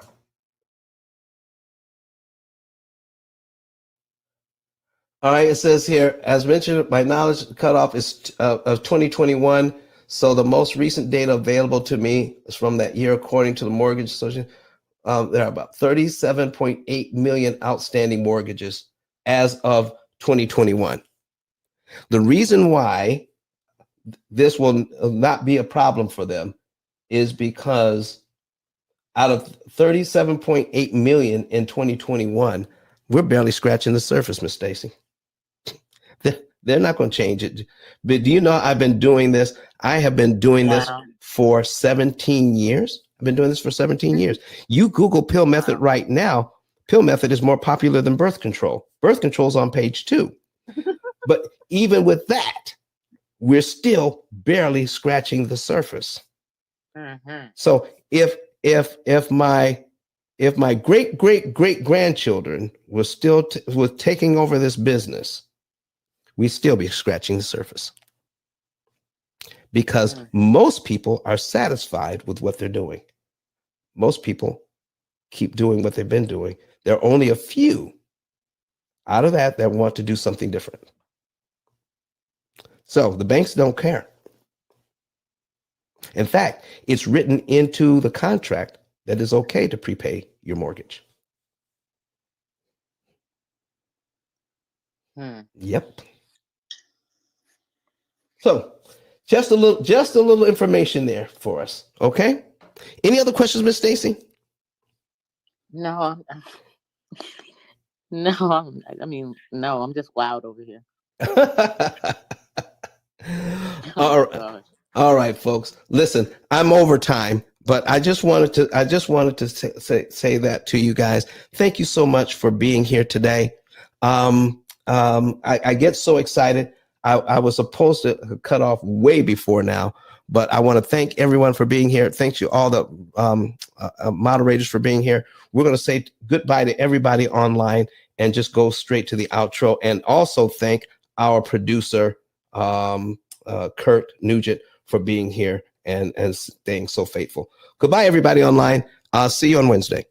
All right, it says here, as mentioned, my knowledge cutoff is of 2021. So the most recent data available to me is from that year, according to the Mortgage Association. There are about 37.8 million outstanding mortgages as of 2021. The reason why this will not be a problem for them is because out of 37.8 million in 2021, we're barely scratching the surface, Miss Stacy. They're not going to change it. But do you know I've been doing this? I have been doing this for 17 years. I've been doing this for 17 years. You Google P.I.L.L. method right now. P.I.L.L. method is more popular than birth control. Birth control is on page 2. But even with that, we're still barely scratching the surface. Mm-hmm. So if my great grandchildren were still was taking over this business, we'd still be scratching the surface. because most people are satisfied with what they're doing. Most people keep doing what they've been doing. There are only a few out of that want to do something different. So the banks don't care. In fact, it's written into the contract that it's okay to prepay your mortgage. Yep. So just a little information there for us. Okay. Any other questions, Miss Stacy? No, no, I'm just wowed over here. All right, folks. Listen, I'm over time, but I just wanted to say that to you guys. Thank you so much for being here today. I get so excited. I was supposed to cut off way before now, but I want to thank everyone for being here. Thank you all the moderators for being here. We're going to say goodbye to everybody online and just go straight to the outro, and also thank our producer, Kurt Nugent, for being here and staying so faithful. Goodbye, everybody online. I'll see you on Wednesday.